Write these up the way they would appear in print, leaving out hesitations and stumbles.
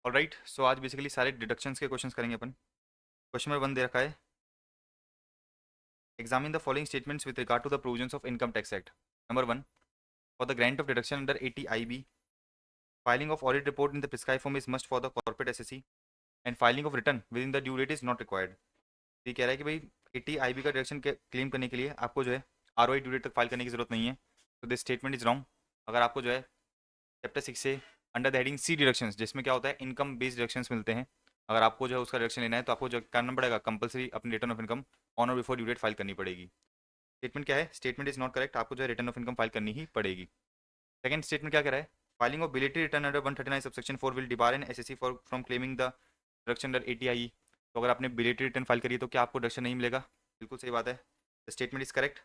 Alright, सो आज basically सारे deductions के क्वेश्चंस करेंगे अपन। क्वेश्चन नंबर 1 दे रखा है, examine the following statements with regard to the provisions of income tax act. Number 1, for the grant of deduction under 80 IB, filing of audit report in the prescribe form is must for the corporate assessee and filing of return within the due date is not required. ये कह रहा है कि भाई 80 IB का deduction claim करने के लिए आपको जो है ROI ड्यू डेट तक फाइल करने की जरूरत नहीं है। तो दिस स्टेटमेंट इज रॉन्ग। अगर आपको जो है चैप्टर 6 से under the heading C deductions, जिसमें क्या होता है इनकम बेस्ड डिडक्शंस मिलते हैं, अगर आपको जो है उसका डिडक्शन लेना है तो आपको जो करना पड़ेगा कंपलसरी अपनी रिटर्न ऑफ इनकम ऑन और बिफोर ड्यू डेट फाइल करनी पड़ेगी। स्टेटमेंट क्या है? स्टेटमेंट इज नॉट करेक्ट, आपको जो है रिटर्न ऑफ इनकम फाइल करनी ही पड़ेगी। सेकंड स्टेटमेंट क्या कह रहा है? Filing of belated return under 139 subsection 4 will debar an assessee for from claiming the deduction under 80 IE। तो अगर आपने बिलेटेड रिटर्न फाइल करी है तो क्या आपको डिडक्शन नहीं मिलेगा? बिल्कुल सही बात है, द स्टेटमेंट इज करेक्ट।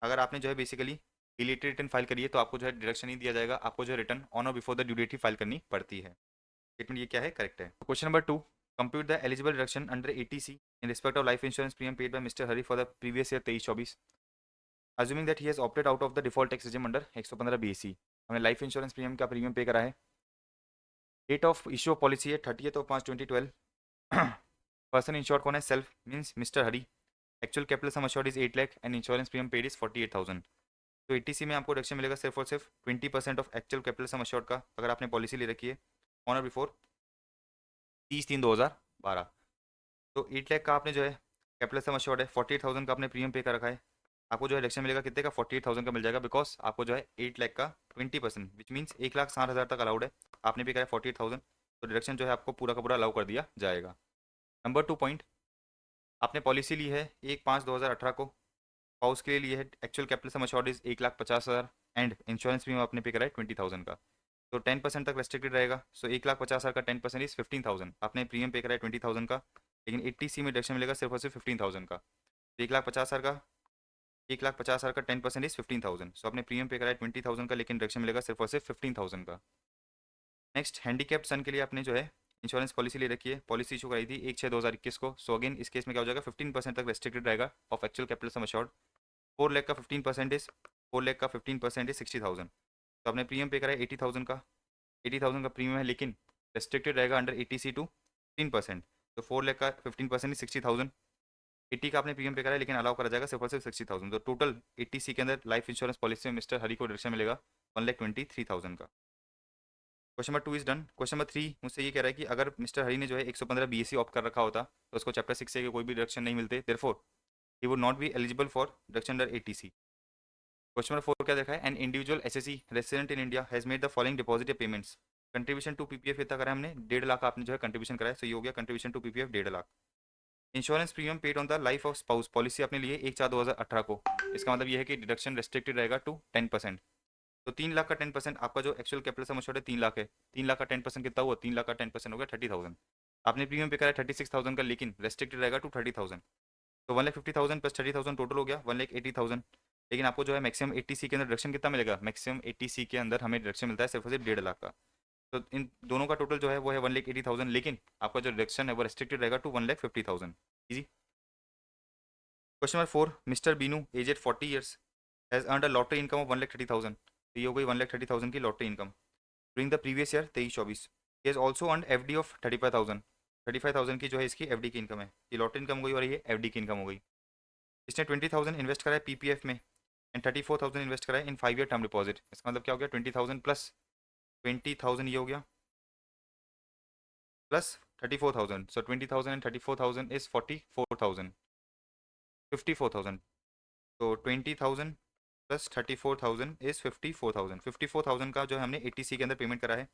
अगर आपने जो है बेसिकली बिलेटेड रिटर्न फाइल करी है तो आपको जो है डिडक्शन नहीं दिया जाएगा, आपको जो है रिटर्न ऑन और बिफोर द ड्यू डेट ही फाइल करनी पड़ती है। स्टेटमेंट ये क्या है? करेक्ट है। Question number 2, compute the eligible deduction under 80C in respect of life insurance premium paid by mister Hari for the previous year 23-24, assuming that he has opted out of the default tax regime under 115 BAC। हमने life insurance premium का premium pay करा है। Date of issue of policy है 30/5/2012। Person insured कौन है? Self means mister Hari. Actual capital sum assured is 8 lakh and insurance premium paid is 48,000। तो 80C में आपको डिडक्शन मिलेगा सिर्फ और सिर्फ 20% of actual capital sum assured का, अगर आपने पॉलिसी ले रखी है ऑन और बिफोर 30/3/2012। तो 8 लाख का आपने जो है कैपिटल सम अश्योर्ड है, 48,000 का आपने प्रीमियम पे कर रखा है, आपको जो है डिडक्शन मिलेगा कितने का? 48,000 का मिल जाएगा, बिकॉज आपको जो है 8 लाख का 20% विच मीन्स 1,60,000 तक अलाउड है, आपने भी करा 48,000, तो डिडक्शन जो है आपको पूरा का पूरा अलाउ कर दिया जाएगा। नंबर 2 पॉइंट, आपने पॉलिसी ली है 1/5/2018 को, हाउस के लिए ली है, actual capital sum assured is 1,50,000 and insurance premium आपने पे करा है 20,000 का, तो 10% तक रेस्ट्रिक्टेड रहेगा। सो 1,50,000 का 10% इज 15,000, आपने प्रीमियम पे करा है 20,000 का, लेकिन 80C में डिडक्शन मिलेगा सिर्फ और सिर्फ 15,000 का। तो 1,50,000 का 1,50,000 का 10% इज 15,000, सो आपने प्रीमियम पे करा है 20,000 का, लेकिन डिडक्शन मिलेगा सिर्फ और सिर्फ 15,000 का। नेक्स्ट, हैंडीकैप्ड सन के लिए आपने जो है इंश्योरेंस पॉलिसी ले रखी है, पॉलिसी इशू कराई थी 1/6/2021 को, सो अगेन इस केस में क्या हो जाएगा? 15% तक रेस्ट्रिक्टेड रहेगा of actual capital sum assured. 4 lakh का 15% इज 60,000, तो आपने प्रीमियम पे करा है 80,000 का, 80,000 का प्रीमियम है, लेकिन रेस्ट्रिक्टेड रहेगा अंडर 80C टू 15%, तो 4 लाख का 15% इज 60,000। 80 का आपने प्रीमियम पे करा है, लेकिन अलाउ करा जाएगा सिर्फ और सिर्फ 60,000, तो टोटल 80C के अंदर लाइफ इंश्योरेंस पॉलिसी में मिस्टर हरी को डिडक्शन मिलेगा 1,23,000 का। Question number 2 is done. Question number 3 मुझसे ये कह रहा है कि अगर मिस्टर हरी ने जो है 115 BAC ऑप्ट कर रखा होता तो उसको चैप्टर 6 से कोई भी डिडक्शन नहीं मिलते, therefore he would not be eligible for deduction under 80C। Question number 4 क्या देखा है? An individual assessee resident in India has made the following deposit payments. Contribution to PPF इतना करा है हमने, 1.5 लाख आपने जो है कंट्रीब्यूशन कराया, सो ये हो गया contribution to PPF 1.5 lakh. Insurance premium paid on the life of spouse, policy आपने लिए 1/4/2018 को, इसका मतलब ये है कि डिडक्शन रेस्ट्रिक्टेड रहेगा टू 10%। तो 3 लाख का 10%, आपका जो एक्चुअल कैपिटल सम अश्योर्ड है 3 लाख है, 3 लाख का 10% कितना हुआ? 3 लाख का 10% हो गया 30,000। आपने प्रीमियम पे करा है 36,000 का, लेकिन रेस्ट्रिक्टेड रहेगा टू 30,000, तो 1,50,000 प्लस 30,000 टोटल हो गया 1,80,000। लेकिन आपको जो है मैक्सिमम 80C के अंदर डिडक्शन कितना मिलेगा? मैक्सिमम 80C के अंदर हमें डिडक्शन मिलता है सिर्फ और सिर्फ 1.5 लाख का, तो इन दोनों का टोटल जो है वो है 1,80,000, लेकिन आपका जो डिडक्शन है वो रेस्ट्रिक्टेड रहेगा to 1,50,000। Easy. Question number 4, mister Binu aged 40 years has earned a lottery income of 1,30,000। तो ये हो गई 1,30,000 की lottery income during the previous year 23-24। He has also earned FD of 35,000, 35,000 की जो है इसकी FD की इनकम है, ये लॉटरी इनकम हो गई और ये FD की इनकम हो गई। इसने 20,000 इन्वेस्ट करा है PPF में एंड 34,000 इन्वेस्ट करा है इन 5 ईयर टर्म डिपॉजिट, इसका मतलब क्या हो गया? 20,000 प्लस 20,000 ये हो गया प्लस 34,000, सो 20,000 एंड 34,000 इज 44,000, 54,000, तो 20,000 प्लस 34,000 इज 54,000, 54,000 का जो है हमने 80C के अंदर पेमेंट करा है,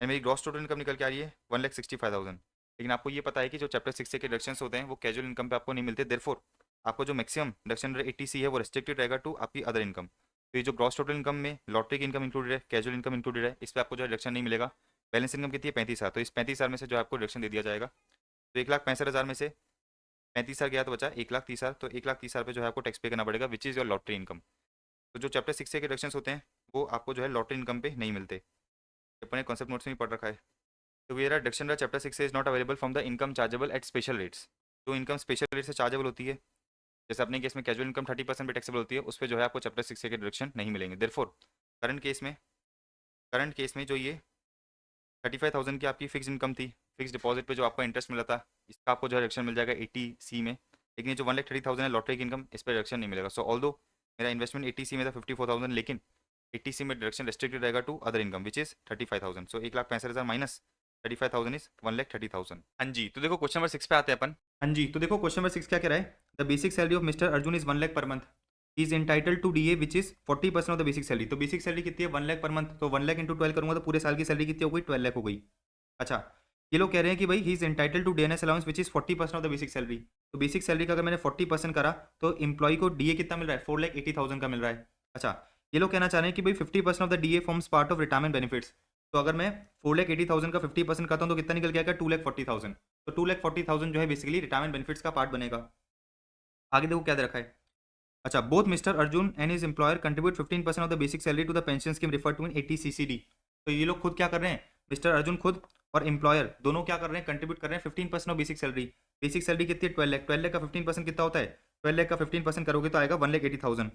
एंड मेरी ग्रॉस टोटल इनकम निकल के आ रही है 1,65,000। लेकिन आपको ये पता है कि जो चैप्टर 6 से के डिडक्शंस होते हैं वो कैजुअल इनकम पे आपको नहीं मिलते, देयरफॉर आपको जो मैक्सिमम डिडक्शन अंडर 80C है वो रिस्ट्रिक्टेड रहेगा टू आपकी अदर इनकम। तो ये जो ग्रॉस टोटल इनकम में लॉटरी की इनकम इंक्लूडेड है, कैजुअल इनकम इंक्लूडेड है, इस पर आपको जो डिडक्शन नहीं मिलेगा। बैलेंस इनकम कितनी है? 35,000, तो इस 35,000 में से जो आपको डिडक्शन दे दिया जाएगा, तो 1,65,000 में से 35,000 गया तो बचा 1,30,000, तो 1,30,000 पे जो है आपको टैक्स पे करना पड़ेगा which is your lottery income. तो जो चैप्टर 6 से के डिडक्शंस होते हैं वो आपको जो है लॉटरी इनकम पे नहीं मिलते, अपने कॉन्सेप्ट नोट्स में भी पढ़ रखा है। तो vera deduction chapter 6 is not available from the income chargeable at special rates. जो इनकम स्पेशल रेट से चार्जेबल होती है, जैसे अपने केस में कैजुअल इनकम 30% पे टैक्सेबल होती है, उस पर जो है आपको चैप्टर 6 के डिडक्शन नहीं मिलेंगे, देयरफॉर करंट केस में करंट केस में जो ये 35,000 की आपकी फिक्स इनकम थी, फिक्स डिपॉजिट पे जो आपका इंटरेस्ट मिला था, इसका आपको जो है रिडक्शन मिल जाएगा 80C में। लेकिन ये जो 1,30,000 है लॉटरी की इनकम, इस पर रिडक्शन नहीं मिलेगा। सो ऑल्दो मेरा इन्वेस्टमेंट 80C में था 54,000, लेकिन 80C में डिडक्शन रेस्ट्रिक्टेड रहेगा to other income which is 35,000। So 1,65,000 minus 35,000 is 1,30,000। हाँ जी, तो देखो क्वेश्चन नंबर 6 पे आते हैं अपन। हाँ जी, तो देखो क्वेश्चन नंबर 6 क्या कह रहा है, the basic salary of mister Arjun is 1 lakh per month, is entitled to DA which is 40% of the basic salary. तो बेसिक सैलरी कितनी है 1 लाख पर मंथ, तो 1 लाख इंटू 12 करूंगा तो पूरे साल की सैलरी कितनी हो गई 12 लाख हो गई। अच्छा, ये लोग कह रहे हैं कि भाई he is entitle to dearness allowance which is 40% of the basic salary. तो बेसिक सैलरी का अगर मैंने 40% करा तो एम्प्लॉय को डीए कितना मिल रहा है 4,80,000 का मिल रहा है। अच्छा, ये लोग कहना चाह रहे हैं कि भाई 50% of the DA forms part of retirement benefits. तो अगर मैं 4,80,000 का 50% करता हूँ तो कितना निकल के आएगा 2,40,000। तो 2,40,000 जो है बेसिकली रिटायरमेंट बेनिफिट्स का पार्ट बनेगा। आगे देखो क्या दे रखा है। अच्छा, both mister Arjun and his employer contribute 15% of the basic salary to the pension scheme refer to in 80CCD। तो ये लोग खुद क्या कर रहे हैं, मिस्टर अर्जुन खुद और एम्प्लॉयर दोनों क्या कर रहे हैं, कंट्रीब्यूट कर रहे हैं 15% of basic salary. Basic salary कितनी है 12 लाख, 12 लाख का 15% कितना होता है, 12 लाख का 15% करोगे तो आएगा 1,80,000।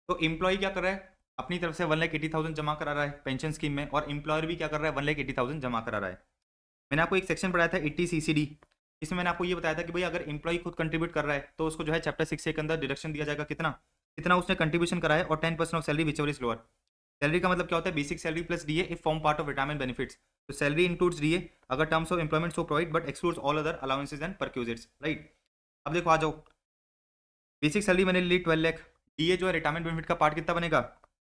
तो एम्प्लॉय क्या कर रहा है, अपनी तरफ से 1,80,000 जमा करा रहा है पेंशन स्कीम में, और एम्प्लॉयर भी क्या कर रहा है 1,80,000 जमा करा रहा है। मैंने आपको एक सेक्शन पढ़ाया था 80CCD, इसमें मैंने आपको ये बताया था कि भाई अगर एम्प्लॉय खुद कंट्रीब्यूट कर रहा है तो उसको जो है चैप्टर 6 के अंदर डिडक्शन दिया जाएगा, कितना कितना उसने कंट्रीब्यूशन करा है, और 10% of salary which ever is lower. Salary का मतलब क्या होता है, basic salary plus DA if form part of retirement benefits. तो सैलरी इंक्लूड्स डीए अगर terms of employment so provide but excludes all other allowances and perquisites, right. अब देखो आ जाओ, बेसिक सैलरी मैंने ली 12 लाख, डीए जो है रिटायरमेंट बेनिफिट का part कितना बनेगा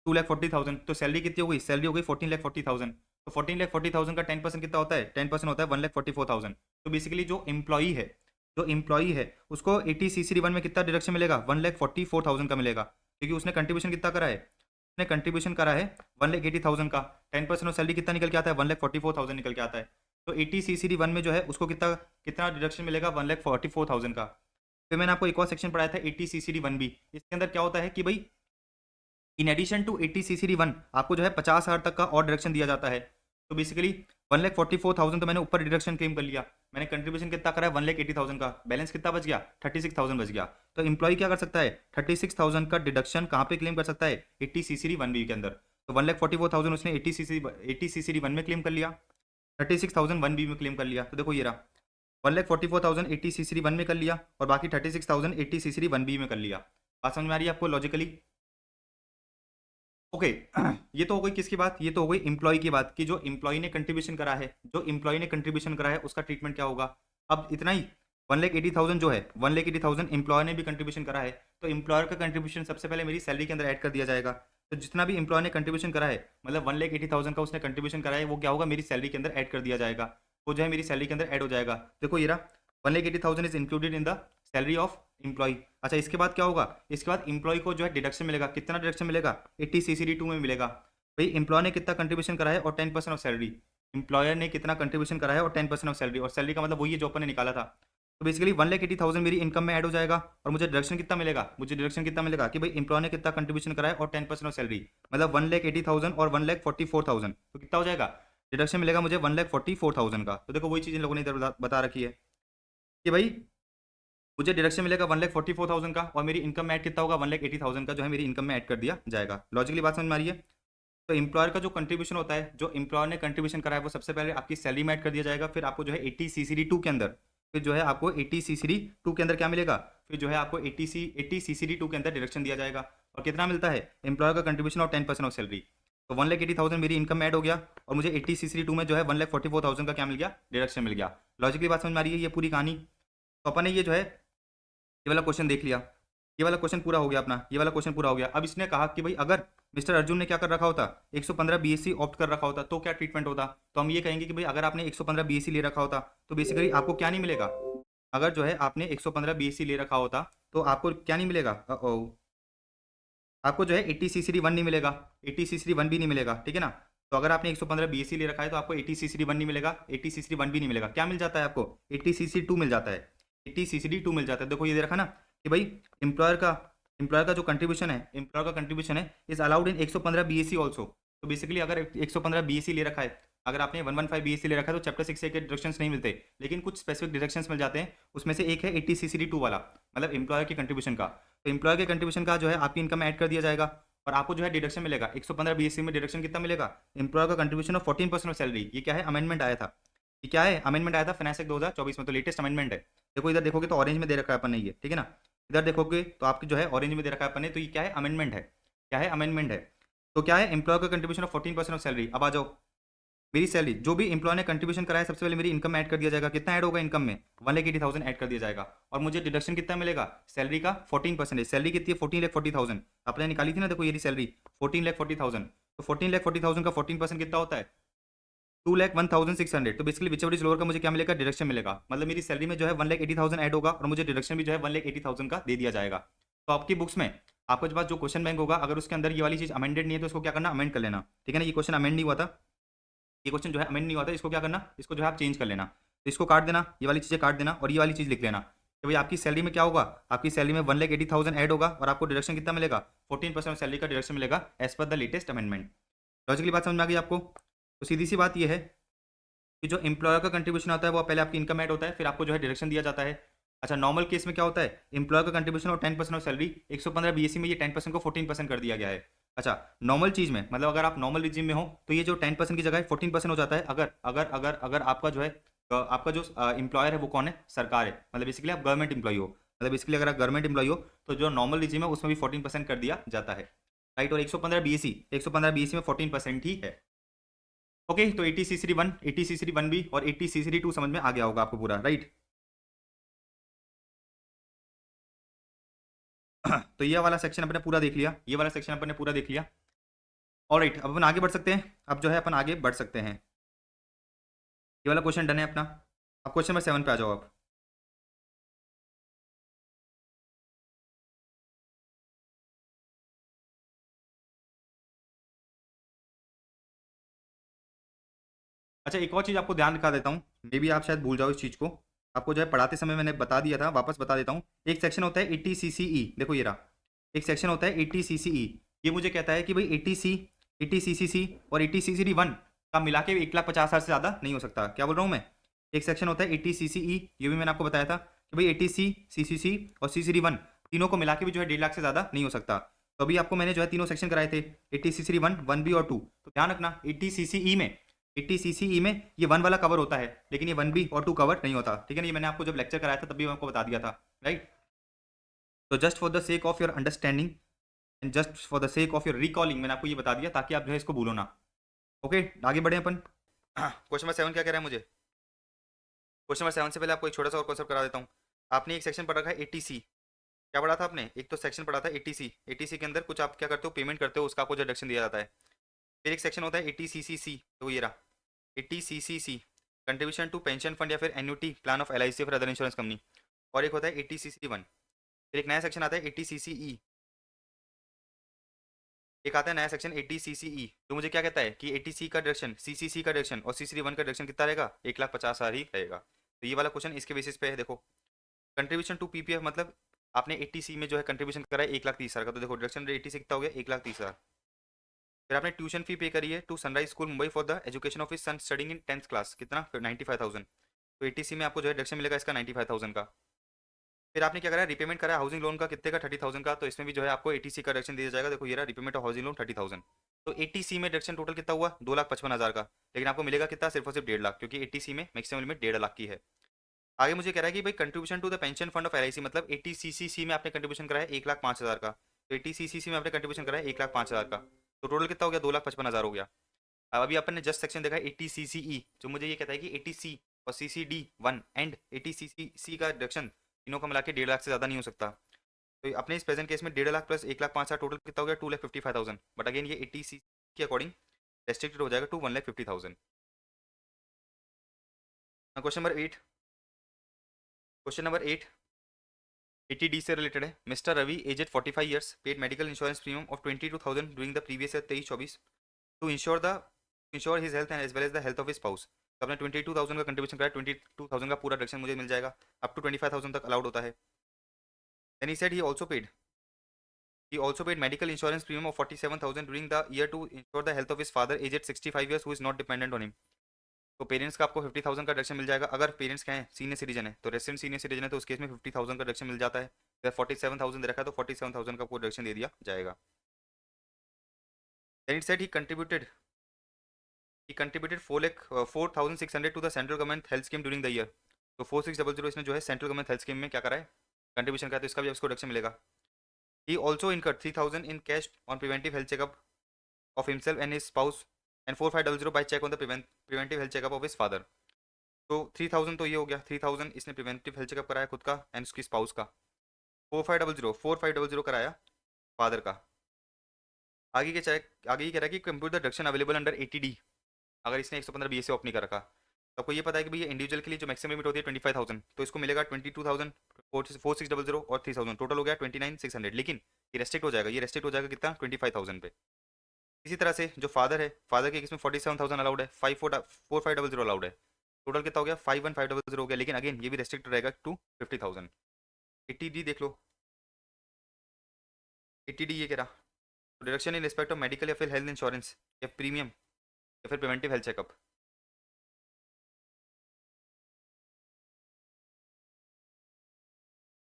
2,40,000। तो सैलरी कितनी हो गई, सैलरी हो गई 14,40,000। तो 14,40,000 का 10% कितना होता है, 10% होता है 1,44,000। तो बेसिकली जो एम्प्लॉई है, जो एम्प्लॉई है उसको 80CCD1 में कितना डिडक्शन मिलेगा 1,44,000 का मिलेगा, क्योंकि उसने कंट्रीब्यूशन कितना करा है, उसने कंट्रीब्यूशन करा है 1,80,000 का। 10% ऑफ सैलरी कितना निकल के आता है 1,44,000 निकल के आता है। तो 80CCD1 में जो है उसको कितना कितना डिडक्शन मिलेगा 1,44,000 का। फिर मैंने आपको एक और सेक्शन पढ़ाया था 80CCD1B, इसके अंदर क्या होता है कि भाई इन एडिशन टू 80CCD1 आपको जो है 50,000 तक का और डिडक्शन दिया जाता है। तो बेसिकली 1,44,000 तो मैंने ऊपर डिडक्शन क्लेम कर लिया, मैंने कंट्रीब्यूशन कितना करा है 1,80,000 का, बैलेंस कितना बच गया 36,000 बच गया। तो एम्प्लॉय क्या कर सकता है 36,000 का डिडक्शन कहाँ पे क्लेम कर सकता है 80CCD1B के अंदर। तो 1,44,000 उसने 80CCD1 में क्लेम कर लिया, 36,000 1B में क्लेम कर लिया। तो देखो ये रहा 1,44,000 80CCD1 में कर लिया और बाकी 36,000 80CCD1B में कर लिया। बात समझ में आ रही है आपको लॉजिकली। ओके ये तो हो गई किसकी बात, ये तो हो गई एम्प्लॉय की बात कि जो एम्प्लॉय ने कंट्रीब्यूशन करा है, जो एम्प्लॉय ने कंट्रीब्यूशन करा है उसका ट्रीटमेंट क्या होगा। अब इतना ही 1,80,000 जो है 1,80,000 एम्प्लॉय ने भी कंट्रीब्यूशन करा है, तो एम्प्लॉयर का कंट्रीब्यूशन सबसे पहले मेरी सैलरी के अंदर ऐड कर दिया जाएगा। तो जितना भी एम्प्लॉय ने कंट्रीब्यूशन करा है, मतलब 1,80,000 का उसने कंट्रीब्यूशन करा है, वो क्या होगा मेरी सैलरी के अंदर ऐड कर दिया जाएगा, वो जो है मेरी सैलरी के अंदर ऐड हो जाएगा। देखो ये रहा 1,80,000 is included in the salary of employ. अच्छा, इसके बाद क्या होगा, इसके बाद एम्प्लॉय को जो है डिडक्शन मिलेगा, कितना डिडक्शन मिलेगा 80CCD2 में मिलेगा। भाई एम्प्लॉय ने कितना कंट्रीब्यूशन करा है और 10% ऑफ सैलरी, एम्प्लॉयर ने कितना कंट्रीब्यूशन करा है और 10% ऑफ सैलरी, और सैलरी का मतलब वही है जो अपन ने निकाला था। तो बेसिकली 1,80,000 मेरी इनकम में ऐड हो जाएगा, और मुझे डिडक्शन कितना मिलेगा, मुझे डिडक्शन कितना मिलेगा कि भाई एम्प्लॉय ने कितना कंट्रीब्यूशन करा है और 10% ऑफ सैलरी, मतलब 1,80,000 और 1,44,000, तो कितना हो जाएगा डिडक्शन मिलेगा मुझे 1,44,000 का। तो देखो वही चीज़ इन लोगों ने इधर बता रखी है कि भाई मुझे डिडक्शन मिलेगा 1,44,000 का, और मेरी इनकम में ऐड कितना होगा 1,80,000 का जो है मेरी इनकम में ऐड कर दिया जाएगा। लॉजिकली बात समझ में आ रही है। तो एम्प्लॉयर का जो कंट्रीब्यूशन होता है, जो एम्प्लॉयर ने कंट्रीब्यूशन करा है वो सबसे पहले आपकी सैलरी में ऐड कर दिया जाएगा, फिर आपको जो है 80CCD2 के अंदर, फिर जो है आपको 80CCD2 के अंदर क्या मिलेगा, फिर जो है आपको 80CCD2 के अंदर डिडक्शन दिया जाएगा, और कितना मिलता है एम्प्लॉयर का कंट्रीब्यूशन और 10% ऑफ सैलरी। तो 1,80,000 मेरी इनकम में ऐड हो गया, और मुझे 80CCD2 में जो है 1,44,000 का क्या मिल गया डिडक्शन मिल गया। लॉजिकली बात समझ में आ रही है ये पूरी कहानी। तो अपन ने ये जो है ये वाला क्वेश्चन देख लिया, ये वाला क्वेश्चन पूरा हो गया अपना, ये वाला क्वेश्चन पूरा हो गया। अब इसने कहा कि भाई अगर मिस्टर अर्जुन ने क्या कर रखा होता 115 बीएससी ऑप्ट कर रखा होता तो क्या ट्रीटमेंट होता। तो हम ये कहेंगे कि भाई अगर आपने 115 बीएससी ले रखा होता तो बेसिकली आपको क्या नहीं मिलेगा, अगर जो है आपने 115 बीएससी ले रखा होता तो आपको क्या नहीं मिलेगा, आपको जो है 80CCD1 नहीं मिलेगा, 80CCD1 भी नहीं मिलेगा, ठीक है ना। तो अगर आपने 115 बीएससी ले रखा है तो आपको 80CCD1 नहीं मिलेगा, 80CCD1 भी नहीं मिलेगा, क्या मिल जाता है आपको 80CCD2 मिल जाता है, 80CCD2 मिल जाता है। देखो ये दे रखा ना कि भाई एम्प्लॉयर का जो कंट्रीब्यूशन है, एम्प्लॉयर का कंट्रीब्यूशन है is allowed in 115 BSc also. तो बेसिकली अगर 115 बीएससी ले रखा है, अगर आपने 115 बीएससी ले रखा है तो चैप्टर 6 के डिडक्शंस नहीं मिलते, लेकिन कुछ स्पेसिफिक डिडक्शंस मिल जाते हैं। उसमें से एक है 80CCD2 वाला, मतलब एम्प्लॉयर के कंट्रीब्यूशन का। तो एम्प्लॉयर के कंट्रीब्यूशन का जो है आपकी इनकम में ऐड कर दिया जाएगा, और आपको जो है डिडक्शन मिलेगा 115 बीएससी में डिडक्शन कितना मिलेगा, एम्प्लॉयर का कंट्रीब्यूशन ऑफ 14% ऑफ सैलरी। ये क्या है, अमेंडमेंट आया था, ये क्या है, अमेंडमेंट आया था फाइनेंस एक्ट 2024 में, तो लेटेस्ट अमेंडमेंट है। देखो इधर देखोगे तो ऑरेंज में दे रखा है अपन ने ये, ठीक है ना, इधर देखोगे तो आपकी जो है ऑरेंज में दे रखा है अपन ने, तो ये क्या है, अमेंडमेंट है, क्या है, अमेंडमेंट है। तो क्या है, एम्प्लॉयर का कंट्रीब्यूशन ऑफ 14% ऑफ सैलरी। अब आ जाओ, मेरी सैलरी जो भी एम्प्लॉय ने कंट्रीब्यूशन कराया सबसे पहले मेरी इनकम ऐड कर दिया जाएगा, कितना ऐड होगा इनकम में, 1,80,000 ऐड कर दिया जाएगा, और मुझे डिडक्शन कितना मिलेगा, सैलरी का 14%। सैलरी कितनी है, 14,40,000 आपने निकाली थी ना, देखो ये सैलरी 14,40,000, तो 14,40,000 का 14% कितना होता है, 2,01,600। तो basically which ever is lower का मुझे क्या मिलेगा, डिडक्शन मिलेगा, मतलब मेरी सैलरी में जो है 1,80,000 ऐड होगा और मुझे डिडक्शन भी जो है 1,80,000 का दे दिया जाएगा। तो आपकी बुक्स में आपके पास जो क्वेश्चन बैंक होगा, अगर उसके अंदर ये वाली चीज अमेंडेड नहीं है तो उसको क्या करना, अमेंड कर लेना, ठीक है ना। ये क्वेश्चन अमेंड नहीं हुआ था, ये क्वेश्चन जो है अमेंड नहीं हुआ था, इसको क्या करना, इसको जो है आप चेंज कर लेना, तो इसको काट देना, ये वाली चीजें काट देना और ये वाली चीज लिख लेना कि भाई आपकी सैलरी में क्या होगा, आपकी सैलरी में 1,80,000 ऐड होगा और आपको डिडक्शन कितना मिलेगा, 14% सैलरी का डिडक्शन मिलेगा as per the latest amendment. Logically बात समझ में आ गई आपको। तो सीधी सी बात ये है कि जो एम्प्लॉयर का कंट्रीब्यूशन आता है वो पहले आपकी इनकम ऐड होता है, फिर आपको जो है डायरेक्शन दिया जाता है। अच्छा, नॉर्मल केस में क्या होता है, एम्प्लॉयर का कंट्रीब्यूशन और 10% ऑफ सैलरी, 115 बीएससी में ये 10% को 14% कर दिया गया है। अच्छा, नॉर्मल चीज में मतलब अगर आप नॉर्मल रिजीम में हो तो ये जो 10% की जगह 14% हो जाता है, अगर अगर अगर अगर आपका जो है आपका जो एम्प्लॉयर है वो कौन है, सरकार है, मतलब बेसिकली आप गवर्नमेंट एम्प्लॉय हो, मतलब बेसिकली अगर आप गवर्नमेंट एम्प्लॉय हो तो जो नॉर्मल रिजीम है उसमें भी 14% कर दिया जाता है, राइट। और 115 बीएससी में 14% ही है। ओके, तो 80 CC1, 80 CC1B और 80 CC2 समझ में आ गया होगा आपको पूरा, राइट। तो ये वाला सेक्शन अपने पूरा देख लिया, ये वाला सेक्शन अपने पूरा देख लिया। ऑलराइट, अब अपन आगे बढ़ सकते हैं, अब जो है अपन आगे बढ़ सकते हैं। ये वाला क्वेश्चन डन है अपना। अब क्वेश्चन नंबर 7 पे आ जाओ आप। अच्छा, एक और चीज़ आपको ध्यान दिखा देता हूँ, मे बी आप शायद भूल जाओ इस चीज़ को, आपको जो है पढ़ाते समय मैंने बता दिया था, वापस बता देता हूँ। एक सेक्शन होता है 80 CCE, देखो ये रहा, एक सेक्शन होता है 80 CCE। ये मुझे कहता है कि भाई 80 CCC और 80 CCD1 का मिला के 1,50,000 से ज़्यादा नहीं हो सकता। क्या बोल रहा हूँ मैं, एक सेक्शन होता है 80 CCE, ये भी मैंने आपको बताया था कि भाई 80 CCC और CCD1 तीनों को मिला के भी जो है 1,50,000 से ज़्यादा नहीं हो सकता। तो अभी आपको मैंने जो है तीनों सेक्शन कराए थे, 80 CCD1, 1B और 2, तो ध्यान रखना 80 CCE में, 80 CCE में ये 1 वाला कवर होता है, लेकिन ये 1B और 2 कवर नहीं होता, ठीक है ना। ये मैंने आपको जब लेक्चर कराया था तभी मैं आपको बता दिया था, राइट। तो just for the sake of your understanding and just for the sake of your recalling मैंने आपको ये बता दिया ताकि आप जो है इसको भूलो ना। ओके, आगे बढ़े अपन। क्वेश्चन नंबर 7 क्या कह रहा है मुझे, क्वेश्चन नंबर 7 से पहले आपको एक छोटा सा और कॉन्सेप्ट करा देता हूँ। आपने एक सेक्शन पढ़ रखा है 80C, क्या पढ़ा था आपने, एक तो सेक्शन पढ़ा था 80C, 80C के अंदर कुछ आप क्या करते हो, पेमेंट करते हो, उसका आपको डिडक्शन दिया जाता है। फिर एक सेक्शन होता है 80 CCC, तो ये रहा 80 CCC, contribution to pension fund या फिर एन्युटी प्लान ऑफ LIC फिर अदर इंश्योरेंस कंपनी। और एक होता है 80 CCD1। फिर एक नया सेक्शन आता है 80 CCE, एक आता है नया सेक्शन 80 CCE, जो मुझे क्या कहता है कि 80C का डिडक्शन, CCC का डिडक्शन और CCD1 का डिडक्शन कितना रहेगा, 1,50,000 ही रहेगा। तो ये वाला क्वेश्चन इसके बेसिस पे है। देखो, कंट्रीब्यूशन टू PPF मतलब आपने 80C में जो है कंट्रीब्यूशन करा है 1,30,000 का, तो देखो डिडक्शन 80 से कितना हो गया, 1,30,000। फिर आपने ट्यूशन फी पे करी है to Sunrise school Mumbai for the education of his son studying in 10th class, कितना, 95,000। तो 80C में आपको जो है डिडक्शन मिलेगा इसका 95,000 का। फिर आपने क्या करा, रिपेमेंट करा हाउसिंग लोन का कितने का, 30,000 का, तो इसमें भी जो है आपको 80C का डिडक्शन दिया जाएगा। देखो ये रहा रिपेमेंट ऑफ हाउसिंग लोन 30,000। तो 80C में डिडक्शन टोटल कितना हुआ, 2,55,000 का, लेकिन आपको मिलेगा कितना, सिर्फ और सिर्फ 1,50,000, क्योंकि 80C में मैक्सिमम लिमिट 1,50,000 की है। आगे मुझे कह रहा है कि भाई contribution to the pension fund of LIC मतलब 80CCC में आपने कंट्रीब्यूशन कराया 1,05,000 का, तो 80CCC में आपने कंट्रीब्यूशन कराया 1,05,000 का, तो टोटल कितना हो गया, 2,55,000 हो गया। अब अभी अपन ने जस्ट सेक्शन देखा 80 CCE, जो मुझे ये कहता है कि 80C और CCD1 एंड 80CCC का डिडक्शन तीनों का मिला के 1,50,000 से ज़्यादा नहीं हो सकता। तो अपने इस प्रेजेंट केस में 1,50,000 प्लस 1,05,000 टोटल कितना हो गया, 2,55,000। बट अगेन ये 80C के अकॉर्डिंग रेस्ट्रिक्टेड हो जाएगा टू 1,50,000। क्वेश्चन नंबर 8, क्वेश्चन नंबर 8 80D से रिलेटेड है। Mister Ravi aged 45 years paid medical insurance premium of 22,000 during the previous year 23-24 to insure his health and as well as the health of his spouse. तो आपने 22,000 का contribution कराया, 22,000 का पूरा deduction मुझे मिल जाएगा, अप टू 25,000 तक अलाउड होता है। Then he said he also paid medical insurance premium of 47,000 during the year to ensure the health of his father aged 65 years who is not dependent on him। तो parents का आपको 50,000 का deduction मिल जाएगा। अगर parents क्या है, senior citizen है, तो रेसिडेंट सीनियर सिटीजन है, तो उस केस में 50,000 का डिडक्शन मिल जाता है। अगर 47,000 दे रखा है तो 47,000 का आपको डिडक्शन दे दिया जाएगा। Then it said he contributed 4,600 to the central government health scheme during the year. तो 4600 इसने जो है सेंट्रल गवर्नमेंट हेल्थ स्कीम में क्या करा है, कंट्रीब्यूशन करा है, तो इसका भी आपको डिडक्शन मिलेगा. He also incurred 3,000 in cash on preventive health checkup of himself and his spouse and 4,500 by check on the preventive health checkup of his father. तो 3,000 तो ये हो गया, 3,000 इसने प्रिवेंटिव हेल्थ चेकअप कराया खुद का एंड उसकी स्पाउस का. 4,500 कराया फादर का. आगे के चेक, आगे ये कह रहा है कि compute the deduction available under 80D. अगर इसने 115 BSc ऑप्ट नहीं कर रखा तो आपको ये पता है कि भाई ये इंडिविजुअल के लिए जो मैक्सिमम लिमिट होती है 25,000, तो इसको मिलेगा 22,000, 4600 और 3,000, टोटल हो गया 29,600. लेकिन ये रेस्ट्रिक्ट हो जाएगा, ये रेस्ट्रिक्ट हो जाएगा कितना, 25,000 पे. इसी तरह से जो फादर है, फादर के केस में 47,000 अलाउड है, 4500 अलाउड है, टोटल कितना हो गया 51,500 हो गया. लेकिन अगेन ये भी रेस्ट्रिक्ट रहेगा टू 50,000. 80D देख लो, 80D ये कह रहा deduction in respect of medical या फिर हेल्थ इंश्योरेंस या प्रीमियम या फिर प्रिवेंटिव हेल्थ चेकअप.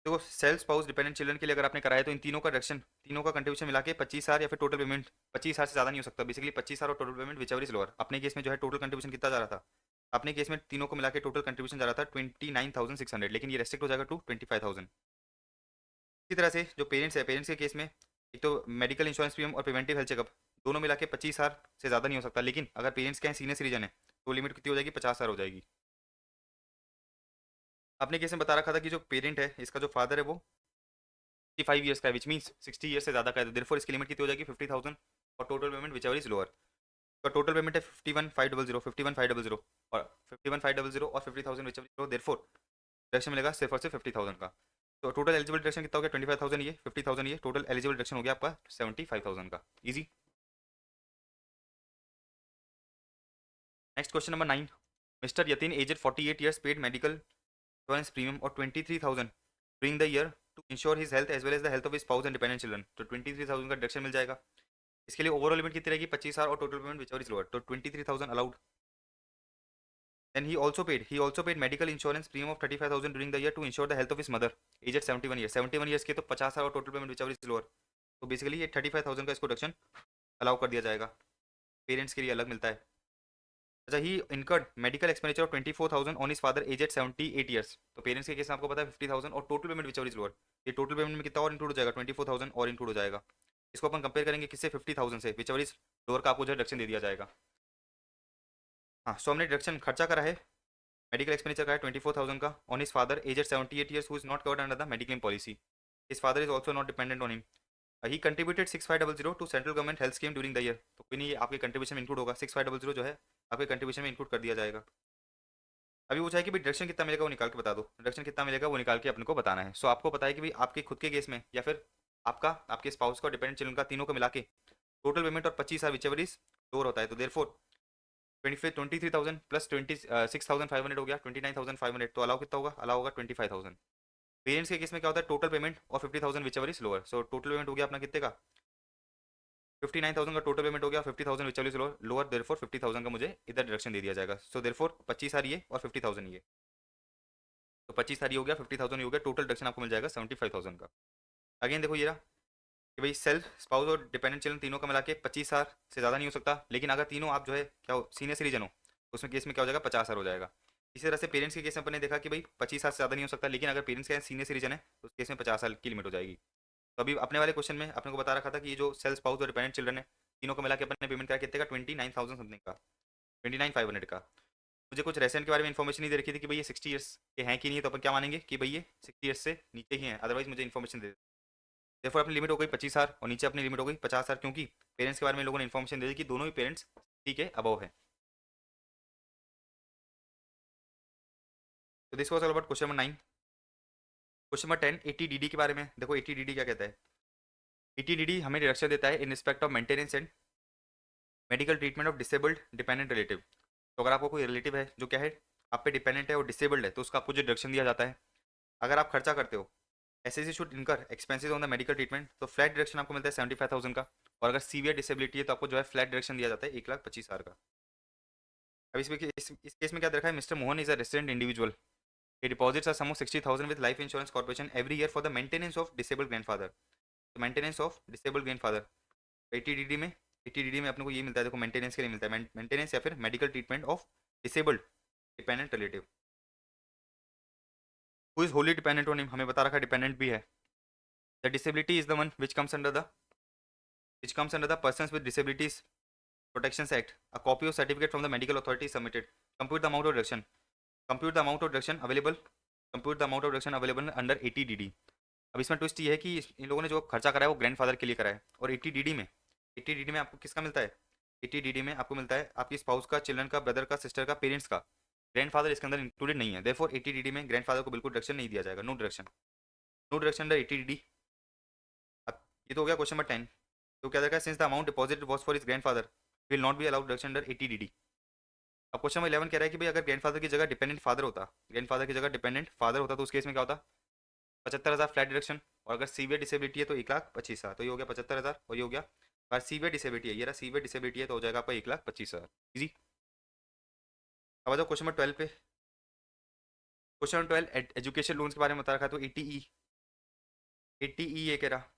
देखो सेल्फ स्पाउस डिपेंडेंट चिल्ड्रन के लिए अगर आपने कराया तो इन तीनों का डिडक्शन, तीनों का कंट्रीब्यूशन मिला के 25,000 या फिर टोटल पेमेंट 25,000 से ज़्यादा नहीं हो सकता. बेसिकली 25,000 और total payment whichever is lower. अपने केस में जो है टोटल कंट्रीब्यूशन कितना जा रहा था, अपने केस में तीनों को मिला के टोटल कंट्रीब्यूशन जा रहा था 29,600, लेकिन ये रेस्ट्रिक्ट हो जाएगा टू 25,000. इसी तरह से जो पेरेंट्स है, पेरेंट्स के केस में एक तो मेडिकल इंश्योरेंस प्रीमियम और प्रिवेंटिव हेल्थ चेकअप दोनों मिला के 25,000 से ज़्यादा नहीं हो सकता. लेकिन अगर पेरेंट्स के हैं सीनियर सिटीजन है तो लिमिट कितनी हो जाएगी, 50,000 हो जाएगी. अपने केस में बता रखा था कि जो पेरेंट है, इसका जो फादर है वो 55 ईयर्स का है, विच मीन्स 60 ईयर्स से ज़्यादा का है, तो देयरफॉर इसकी लिमिट कितनी हो जाएगी 50,000 और total payment whichever is lower. तो टोटल पेमेंट है 51,500 और 51,500 और 50,000 which ever is lower, therefore deduction मिलेगा सिर्फ और सिर्फ 50,000 का. तो टोटल एलिजिबल डिडक्शन कितना हो गया 25,000 ये 50,000 ये टोटल एलिजिबल डिडक्शन हो गया आपका 75,000 का. Easy. Next question number 9. Mister Yatin aged 48 years paid medical insurance premium और 23,000 during the year to insure his health as well as the health of his spouse and dependent children. तो 23,000 का deduction मिल जाएगा. इसके लिए ओवरऑल लिमिट कितनी रहेगी 25,000 और total payment whichever is lower, तो 23,000 allowed. Then he also paid medical insurance premium of 35,000 during the year to ensure the health of his mother aged 71 years. 71 years के तो 50,000 और total payment whichever is lower. तो basically ये 35,000 का इसको deduction allow कर दिया जाएगा. पेरेंट्स के लिए अलग मिलता है. अच्छा, he incurred medical expenditure of 24,000 on his father aged 78 years. तो पेरेंट्स के केस में आपको पता है 50,000 और total payment whichever is lower. ये टोटल पेमेंट में कितना और इंक्लूड हो जाएगा 24,000 और इंक्लूड हो जाएगा. इसको अपन कंपेयर करेंगे किससे 50,000 से, विच एवर इज लोअर का आपको जो डिडक्शन दे दिया जाएगा. हाँ, सो हमने डिडक्शन खर्चा करा है, मेडिकल एक्सपेंडिचर का है 24,000 का on his father aged 78 years who is not covered under the mediclaim policy. His father is also not dependent on him. He contributed 6,500 to central government health scheme during the year. तो कोई नहीं, ये आपके contribution में include होगा. 6,500 जो है आपके कंट्रीब्यूशन में इंक्लूड कर दिया जाएगा. अभी पूछा है कि भाई डिडक्शन कितना मिलेगा वो निकाल के बता दो. डिडक्शन कितना मिलेगा वो निकाल के अपने को बताना है. सो आपको पता है कि भाई आपके खुद के केस में या फिर आपका, आपके स्पाउस का, डिपेंडेंट चिल्ड्रन का, तीनों को मिला के टोटल पेमेंट और 25,000 विच एवर इज लोअर होता है. तो देयरफॉर 23,000 प्लस 26,500 हो गया 29,500. तो अलाउ कितना होगा, अलाउ होगा 25,000. पेरेंट्स के केस में क्या होता है टोटल पेमेंट और 50,000 which ever is lower. So total payment हो गया अपना कितने का 59,000 का टोटल पेमेंट हो गया, 50,000 which ever is lower, therefore 50,000 का मुझे इधर डिडक्शन दे दिया जाएगा. सो देयरफॉर 25,000 ये और 50,000 ये, तो 25,000 ये हो गया, 50,000 ये हो गया, टोटल डिडक्शन आपको मिल जाएगा 75,000 का. अगेन देखो ये रहा कि भाई सेल्फ स्पाउस और डिपेंडेंट चिल्ड्रन तीनों का मिला के 25,000 से ज़्यादा नहीं हो सकता. लेकिन अगर तीनों आप जो है क्या हो, सीनियर सिटीजन हो, उसमें केस में क्या हो जाएगा 50,000 हो जाएगा. इसी तरह से पेरेंट्स के केस में अपन ने देखा कि भाई 25,000 से ज़्यादा नहीं हो सकता. लेकिन अगर पेरेंट्स का सीनियर सिटीजन है तो उस केस में 50,000 की लिमिट हो जाएगी. तो अभी अपने वाले क्वेश्चन में अपने को बता रखा था कि ये जो सेल्फ स्पाउस और डिपेंडेंट चिल्ड्रन है तीनों को मिला के अपन ने पेमेंट करा कितने का 29,000 समथिंग का, 29,500 का. मुझे कुछ रेसेंट के बारे में इन्फॉर्मेशन नहीं दे रखी थी कि भाई ये 60 ईयर्स के हैं कि नहीं, तो अपन क्या मानेंगे कि भाई ये 60 ईयर्स से नीचे ही हैं. अदरवाइज मुझे इन्फॉर्मेशन दे. देखो अपनी लिमिट हो गई 25,000 और नीचे अपनी लिमिट हो गई 50,000, क्योंकि पेरेंट्स के बारे में लोगों ने इन्फॉर्मेशन दे दी कि दोनों ही पेरेंट्स ठीक है अबव है. तो this was all about question number 9. Question number 10 80DD के बारे में. देखो 80DD क्या कहता है. 80DD हमें डिडक्शन देता है in respect of maintenance and medical treatment of disabled dependent relative. तो अगर आपको कोई रिलेटिव है जो क्या है आप पे डिपेंडेंट है और डिसेबल्ड है तो उसका आपको जो डिडक्शन दिया जाता है. अगर आप खर्चा करते हो एस शुड इनकर expenses on the medical treatment, तो फ्लैट डिडक्शन आपको मिलता है 75,000 का. और अगर सीवियर डिसेबिलिटी है तो आपको जो है फ्लैट डिडक्शन दिया जाता है 1,25,000 का. अब इस केस में क्या देखा है, mister Mohan is a resident individual. He deposits a sum of 60,000 with Life Insurance Corporation every year for the maintenance of disabled grandfather. तो maintenance of disabled grandfather 80DD में ATDD में अपने को ये मिलता है, देखो मेंटेनेंस के लिए मिलता है, मेंटेनेंस या फिर medical treatment of disabled dependent relative. Who is Holi dependent on him, हमें बता रखा है डिपेंडेंट भी है। The disability is the one which comes under the persons with disabilities protections act, a copy of certificate from the medical authority is submitted, compute the amount of reduction, compute the amount of reduction available, compute the amount of reduction available under ATDD। अब इसमें twist ये है कि इन लोगों ने जो खर्चा कराया वो ग्रैंडफादर के लिए कराया है, और एटीडीडी में आपको किसका मिलता है, एटीडीडी में आपको मिलता है आपकी स्पाउस का, चिल्ड्रन का, ब्रदर का, सिस्टर का, पेरेंट्स का। ग्रैंडफादर इसके अंदर इंक्लूडेड नहीं है, देयरफॉर एटीडीडी में ग्रैंडफादर को बिल्कुल डिडक्शन नहीं दिया जाएगा, no deduction, no deduction under eighty DD. अब ये तो हो गया क्वेश्चन नंबर 10। तो क्या देखा, since the amount deposited was for his grandfather will not be allowed deduction under eighty DD. अब क्वेश्चन नंबर 11 कह रहा है कि भाई अगर ग्रैंडफादर की जगह डिपेंडेंट फादर होता, ग्रैंडफादर की जगह डिपेंडेंट फादर होता तो उस केस में क्या होता, 75,000 फ्लैट डिडक्शन, और अगर सीवियर डिसेबिलिटी है तो 1,25,000, तो ये हो गया 75,000, और ये हो गया, अगर सीवियर डिसेबिलिटी है, ये रहा सीवियर डिसेबिलिटी है तो हो जाएगा आपका 1,25,000। इजी। अब आ जाओ क्वेश्चन नंबर 12 पे। क्वेश्चन नंबर 12 एजुकेशन लोन्स के बारे में बता रखा है, तो एटीई ये कह रहा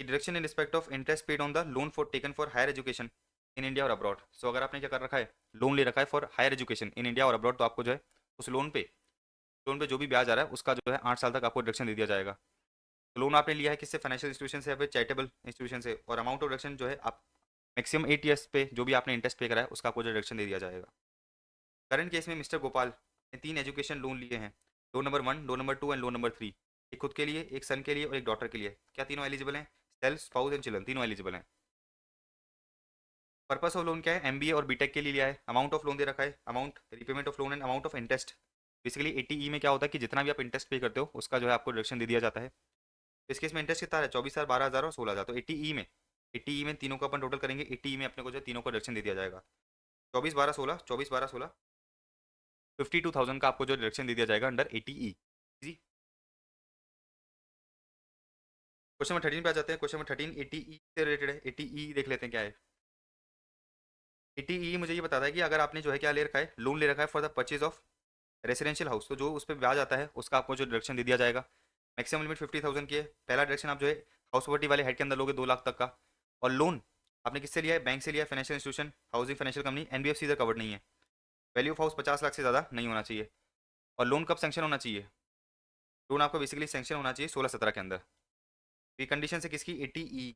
deduction in respect of interest paid on the loan for taken for higher education in India और अब्रॉड। सो अगर आपने क्या कर रखा है, लोन ले रखा है for higher education in India और अब्रॉड, तो आपको जो है उस लोन पे जो भी ब्याज आ रहा है उसका जो है 8 साल तक आपको डिडक्शन दे दिया जाएगा। तो लोन आपने लिया है किससे, फाइनेंशियल इंस्टीट्यूशन से या फिर चैरिटेबल इंस्टीट्यूशन से, और अमाउंट ऑफ डिडक्शन जो है आप मैक्सिमम 8 ईयर्स पे जो भी आपने इंटरेस्ट पे करा है उसका आपको जो डिडक्शन दे दिया जाएगा। करंट केस में मिस्टर गोपाल ने 3 एजुकेशन लोन लिए हैं, loan number 1, loan number 2 and loan number 3। एक खुद के लिए, एक सन के लिए और एक डॉटर के लिए। क्या तीनों एलिजिबल हैं, सेल्फ, स्पाउस एंड चिल्ड्रन, तीनों एलिजिबल हैं। पर्पस ऑफ लोन क्या है, एमबीए और बीटेक के लिए लिया है। अमाउंट ऑफ लोन दे रखा है, amount repayment of loan and amount of interest. Basically ATE में क्या होता है कि जितना भी आप इंटरेस्ट पे करते हो उसका जो है आपको डिडक्शन दे दिया जाता है। तो इस केस में इंटरेस्ट कितना है, 24,000, 12,000 और 16,000। तो एटीई में तीनों को अपन टोटल करेंगे, एटीई में अपने को जो है तीनों को डिडक्शन दे दिया जाएगा। 24, 12, 16, 24, 12, 16, 52,000 का आपको जो डिडक्शन दे दिया जाएगा अंडर एटीई। जी। क्वेश्चन नंबर 13 पे आ जाते हैं। क्वेश्चन नंबर 13 एटीई से रिलेटेड है। एटीई देख लेते हैं क्या है। एटीई मुझे ये बताता है कि अगर आपने जो है क्या ले रखा है, लोन ले रखा है for the purchase of residential house, तो जो उस पर ब्याज आता है उसका आपको जो डिडक्शन दे दिया जाएगा। मैक्सिमम लिमिट 50,000 की है। पहला डिडक्शन आप जो है हाउस प्रॉपर्टी वाले हेड के अंदर लोगे 2 लाख तक का। और लोन आपने किससे लिया है, बैंक से लिया है, financial institution, housing financial company, NBFC इधर कवर्ड नहीं है। वैल्यू ऑफ हाउस 50 लाख से ज़्यादा नहीं होना चाहिए। और लोन कब सेंक्शन होना चाहिए, लोन आपको बेसिकली सेंक्शन होना चाहिए 16-17 के अंदर। ये कंडीशन से किसकी, एटीई।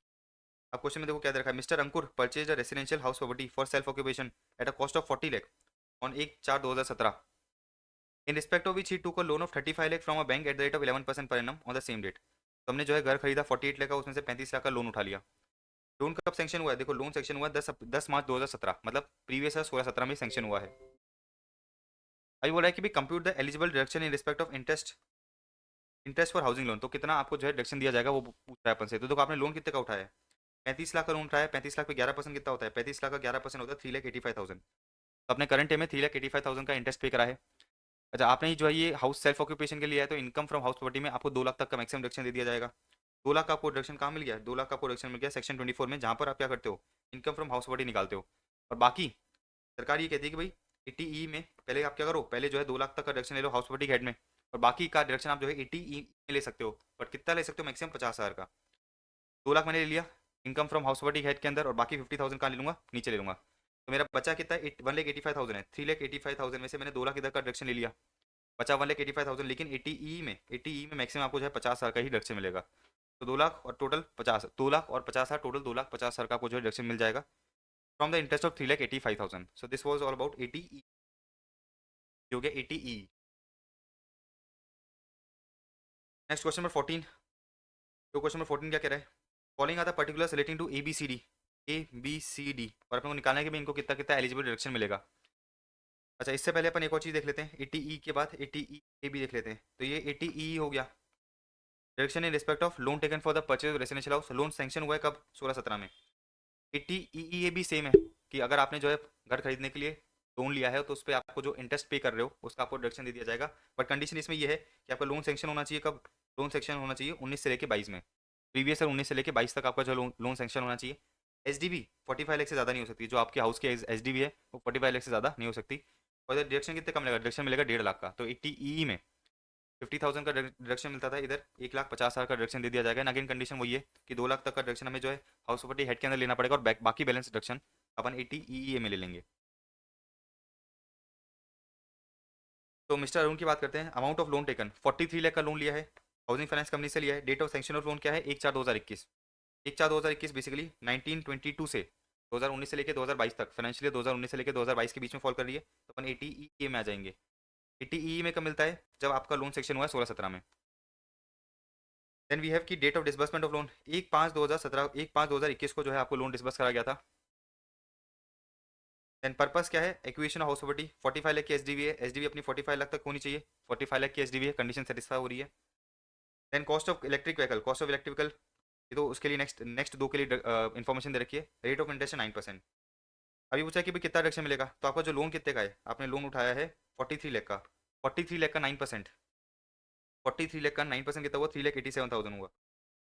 अब क्वेश्चन में देखो क्या दे रखा है, mister Ankur purchase a residential house property for self occupation at a cost of 40 lakh on 1/4/2017 in respect of which he took a loan of 35 lakh from a bank at the rate of 11% per annum on the same date. तो हमने जो है घर खरीदा 48 लाख का, उसमें से 35 लाख का लोन उठा लिया। लोन कब सेंक्शन हुआ है, देखो लोन सेंक्शन हुआ है 10 मार्च 2017, मतलब प्रीवियस ईयर 16-17 में सेंक्शन हुआ है। अभी बोला है कि भी compute the eligible deduction in respect of interest for housing loan. तो कितना आपको जो है डिडक्शन दिया जाएगा वो पूछ रहा है अपन से। तो देखो आपने लोन कितने का उठाया है, 35 लाख का लोन उठाया है। 35 लाख पे 11% कितना होता है, 35 लाख का 11% होता है 3,85,000। तो अपने करंट में 3,85,000 का इंटरेस्ट पे करा है। अच्छा, आपने जो है ये हाउस सेल्फ ऑक्यूपेशन के लिए है, तो इनकम फ्रॉम हाउस प्रॉपर्टी में आपको 2 लाख तक का मैक्सिमम डिडक्शन दे दिया जाएगा। 2 लाख का आपको डिडक्शन कहाँ मिल गया, 2 लाख का आपको डिडक्शन मिल गया सेक्शन 24 में, जहाँ पर आप क्या करते हो, इनकम फ्रॉम हाउस प्रॉपर्टी निकालते हो। और बाकी सरकार ये कहती है कि भाई एटीई में पहले आप क्या करो, पहले जो है 2 लाख तक का डिडक्शन ले लो हाउस प्रॉपर्टी हेड में, और बाकी का डिडक्शन आप जो है एटीई में ले सकते हो। बट कितना ले सकते हो, मैक्सिमम 50,000 का। 2 लाख मैंने ले लिया income from house property head के अंदर, और बाकी 50,000 कहाँ ले लूँगा, नीचे ले लूँगा। तो मेरा बचा कितना है, 1,85,000 है। 3,85,000 में से मैंने 2 लाख इधर का डिडक्शन ले लिया, बचा 1,85,000। लेकिन एटीई में मैक्सिमम आपको जो है 50,000 का ही डिडक्शन मिलेगा। तो 2 लाख और टोटल 50, 2 लाख और 50,000, टोटल 2,50,000 का आपको जो है डिडक्शन मिल जाएगा from the interest of 3,85,000। So this was all about ATE, हो गया एटीई। Next question number 14। तो क्वेश्चन नंबर 14 क्या कह रहा है, following are the particulars relating to A B C D, और अपने को निकालना है कि भाई इनको कितना कितना एलिजिबल डिडक्शन मिलेगा। अच्छा, इससे पहले अपन एक और चीज़ देख लेते हैं, एटीई के बाद एटीई ए भी देख लेते हैं। तो ये एटीई हो गया, deduction in respect of loan taken for the purchase of residential house. Loan sanction हुआ है कब, 16-17 में। एटीई भी सेम है कि अगर आपने जो है घर खरीदने के लिए लोन लिया है तो उस पर आपको जो इंटरेस्ट पे कर रहे हो उसका आपको डिडक्शन दे दिया जाएगा। बट कंडीशन इसमें ये है कि आपका लोन सेंक्शन होना चाहिए कब, लोन सेंक्शन होना चाहिए 19 से लेके 22 में। प्रीवियस ईयर 19 से लेके 22 तक आपका जो लोन सेंक्शन होना चाहिए। एसडीबी 45 लाख से ज़्यादा नहीं हो सकती, जो आपके हाउस की एसडीबी है वो 45 लाख से ज़्यादा नहीं हो सकती। और डिडक्शन कितने का मिलेगा, डिडक्शन मिलेगा 1.5 लाख का। तो एटीई में 50,000 का डिडक्शन मिलता था, इधर 1,50,000 का डिडक्शन दे दिया जाएगा। अगेन कंडीशन वही है कि 2 लाख तक का डिडक्शन हमें जो है हाउस प्रॉपर्टी हेड के अंदर लेना पड़ेगा, और बाकी बैलेंस डिडक्शन अपन 80 ईईए में ले लेंगे। तो मिस्टर अरुण की बात करते हैं। Amount of loan taken 43 lakh का लोन लिया है, हाउसिंग फाइनेंस कंपनी से लिया है। Date of sanction of loan क्या है? 1/4/2021। 1/4/2021 बेसिकली 1922 से 2019 से लेकर 2022 तक, फाइनेंशियल 2019 से लेकर 2022 के बीच में फॉल कर रही है, तो अपन 80 ई में आ जाएंगे। 80 ई में कब मिलता है? जब आपका लोन सेक्शन हुआ है 16-17 में। देन वी हैव की date of disbursement of loan 1/5/2017, 1/5/2021 को जो है आपको लोन डिसबर्स करा गया था। देन पर्पस क्या है? Acquisition of house property. 45 lakh की एसडीवी है, एसडीवी अपनी 45 लाख तक होनी चाहिए। 45 लाख की एसडीवी है, कंडीशन सेटिस्फाई हो रही है। Then cost of electric vehicle, cost of electric vehicle, ये तो उसके लिए नेक्स्ट नेक्स्ट दो के लिए इन्फॉर्मेशन दे रखी है। Rate of interest 9%। अभी पूछा कि भाई कितना रिडक्शन मिलेगा, तो आपका जो लोन कितने का है, आपने लोन उठाया है 43 लाख का, 43 लाख का 9%, 43 लाख का 9% कितना हुआ? 3,87,000 हुआ।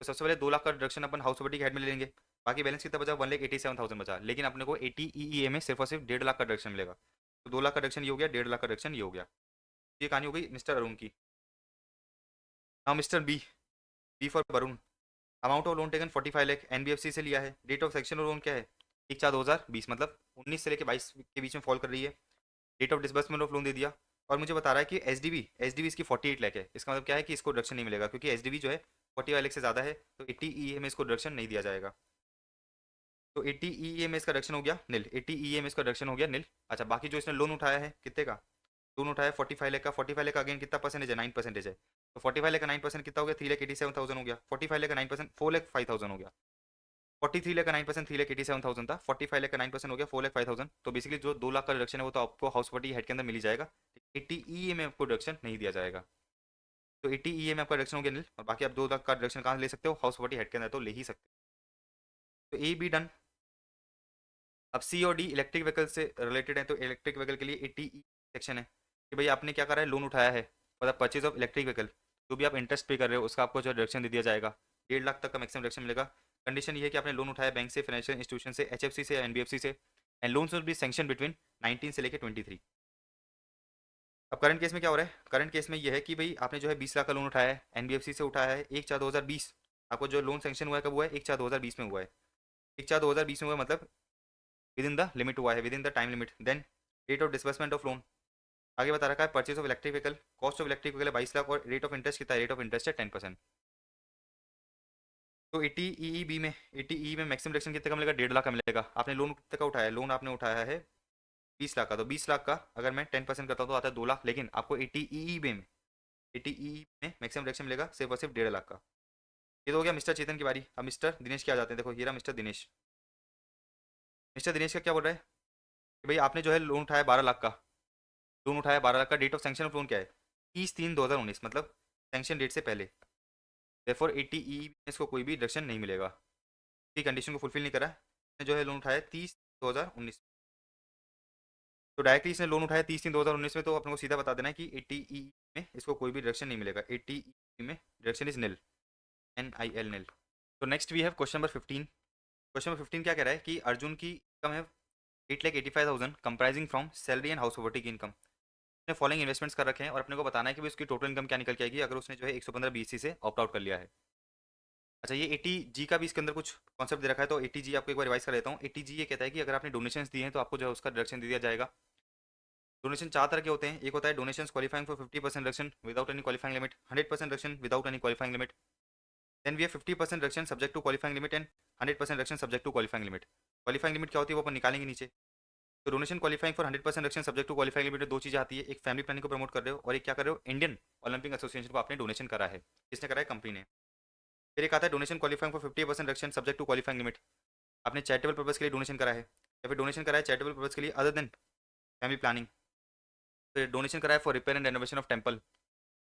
तो सबसे पहले 2 लाख का रिडक्शन अपन हाउस प्रॉपर्टी के हेड में ले लेंगे, बाकी बैलेंस कितना बचा? 1,87,000 बचा। लेकिन अपने को 80 ई में सिर्फ और सिर्फ 1.5 लाख का रिडक्शन मिलेगा। तो 2 लाख का रिडक्शन ये हो गया, 1.5 लाख का रिडक्शन ये हो गया। ये कहानी हो गई मिस्टर अरुण की। Now mister B, B for Varun. Amount of loan taken 45 lakh, NBFC से लिया है। Date of section of loan क्या है? 1/4/2020, मतलब 19 से लेकर 22 के बीच में फॉल कर रही है। Date of disbursement of loan दे दिया, और मुझे बता रहा है कि एसडीवी एसडीवी इसकी 48 लाख है। इसका मतलब क्या है कि इसको डिडक्शन नहीं मिलेगा, क्योंकि एसडीवी जो है 45 लाख से ज़्यादा है, तो 80 ई में इसको डिडक्शन नहीं दिया जाएगा। तो 80 ई में इसका डिडक्शन हो गया नील, 80 ई में इसका डिडक्शन हो गया नील। अच्छा, बाकी जो इसने लोन उठाया है कितने का? लोन उठाया 45 लाख का। 45 लाख का अगेन कितना परसेंटेज है? 9% है। तो 45 लाख का 9% कितना हो गया? 3,87,000 हो गया। 45 लाख का 9% 4,05,000 हो गया। 43 लाख का 9% 3,87,000 था, 45 लाख का 9% हो गया 4,05,000। तो बेसिकली जो 2 लाख का रिडक्शन है वो तो आपको हाउस प्रॉपर्टी हेड के अंदर मिल ही जाएगा। 80 ई में आपको रिडक्शन नहीं दिया जाएगा। तो 80 ई में आपका रिडक्शन हो गया नील, और बाकी आप 2 लाख का रिडक्शन कहाँ ले सकते हो? हाउस प्रॉपर्टी हेड के अंदर तो ले ही सकते हो। तो ए बी डन। अब सी और डी इलेक्ट्रिक व्हीकल से रिलेटेड है, तो इलेक्ट्रिक व्हीकल के लिए 80 ई सेक्शन है कि भाई आपने क्या करा है? लोन उठाया है for the purchase of electric vehicle. जो भी आप इंटरेस्ट पे कर रहे हो उसका आपको जो रिडक्शन दे दिया जाएगा, 1.5 लाख तक का मैक्सिमम रिडक्शन मिलेगा। कंडीशन ये है कि आपने लोन उठाया बैंक से, फाइनेंशियल इंस्टीट्यूशन से, एचएफसी से, एनबीएफसी से, and loan will be sanction between 19 से लेकर 23। अब करंट केस में क्या हो रहा है? करंट केस में ये है कि भाई आपने जो है 20 लाख का लोन उठाया है, एनबीएफसी से उठाया है 1/4/2020। आपको जो लोन सैंक्शन हुआ है कब हुआ है? 1/4/2020 में हुआ है। 1/4/2020 में हुआ है, मतलब विद इन द लिमिट हुआ है, within the time limit. Then date of disbursement of loan आगे बता रखा है। Purchase of electric vehicle, cost of electric vehicle 22 lakh, और रेट ऑफ इंटरेस्ट कितना है? रेट ऑफ इंटरेस्ट है 10%। तो 80 ई बी में, 80 ई में मैक्सिमम रिडक्शन कितने का मिलेगा? 1.5 लाख का मिलेगा। आपने लोन कितने का उठाया है? लोन आपने उठाया है 20 लाख का, तो 20 लाख का अगर मैं 10% करता हूँ तो आता है 2 लाख। लेकिन आपको 80 ई में, 80 ई में मैक्सिमम रिडक्शन मिलेगा सिर्फ और सिर्फ 1.5 लाख का। ये तो हो गया मिस्टर चेतन की बारी। अब मिस्टर दिनेश क्या जाते हैं, देखो ये रहा मिस्टर दिनेश। मिस्टर दिनेश का क्या बोल रहा है कि भाई आपने जो है लोन उठाया 12 लाख का, लोन उठाया 12 लाख का। Date of sanction of loan क्या है? 30/3/2019, मतलब सैंक्शन डेट से पहले। देयरफॉर 80 ई में इसको कोई भी रिडक्शन नहीं मिलेगा, की कंडीशन को फुलफिल नहीं करा है। जो है लोन उठाया 30/2019, तो डायरेक्टली इसने लोन उठाया 30/3/2019 में, तो अपने को सीधा बता देना है कि 80 ई में इसको कोई भी रिडक्शन नहीं मिलेगा। 80 ई में reduction is nil, NIL nil. तो next we have question number 15। Question number 15 क्या कह रहा है कि अर्जुन की इनकम है 8,85,000 comprising from salary and house property की इनकम। उसने फॉलोइंग इन्वेस्टमेंट्स कर रखे हैं, और अपने को बताना है कि उसकी टोटल इनकम क्या निकल के आएगी अगर उसने जो है 115 BSc से ऑप्ट आउट कर लिया है। अच्छा, ये 80G का भी इसके अंदर कुछ कॉन्सेप्ट दे रखा है, तो 80G आपको एक बार रिवाइज कर लेता हूँ। 80G ये कहता है कि अगर आपने डोनेशंस दिए हैं तो आपको जो है उसका डिडक्शन दे दिया जाएगा। डोनेशन 4 तरह के होते हैं। एक होता है donations qualifying for 50% reduction without any qualifying limit, 100% reduction without any qualifying limit. Then we have 50% reduction subject to qualifying limit, and 100% reduction subject to qualifying limit. Qualifying limit क्या होती है वो अपन निकालेंगे नीचे। तो donation qualifying for 100% reduction subject to qualifying limit में दो चीज़ें आती है, एक फैमिली प्लानिंग को प्रमोट कर रहे हो, और एक क्या कर रहे हो? इंडियन ओलंपिक एसोसिएशन को आपने डोनेशन करा है। किसने करा है? कंपनी ने। फिर एक आता है donation qualifying for 50% reduction subject to qualifying limit. आपने चैरिटेबल पर्पज के लिए डोनेशन करा है, या फिर डोनेशन करा है चैरिटेबल पर्पज के लिए अदर देन फैमिली प्लानिंग। फिर डोनेशन करा है for repair and renovation of temple.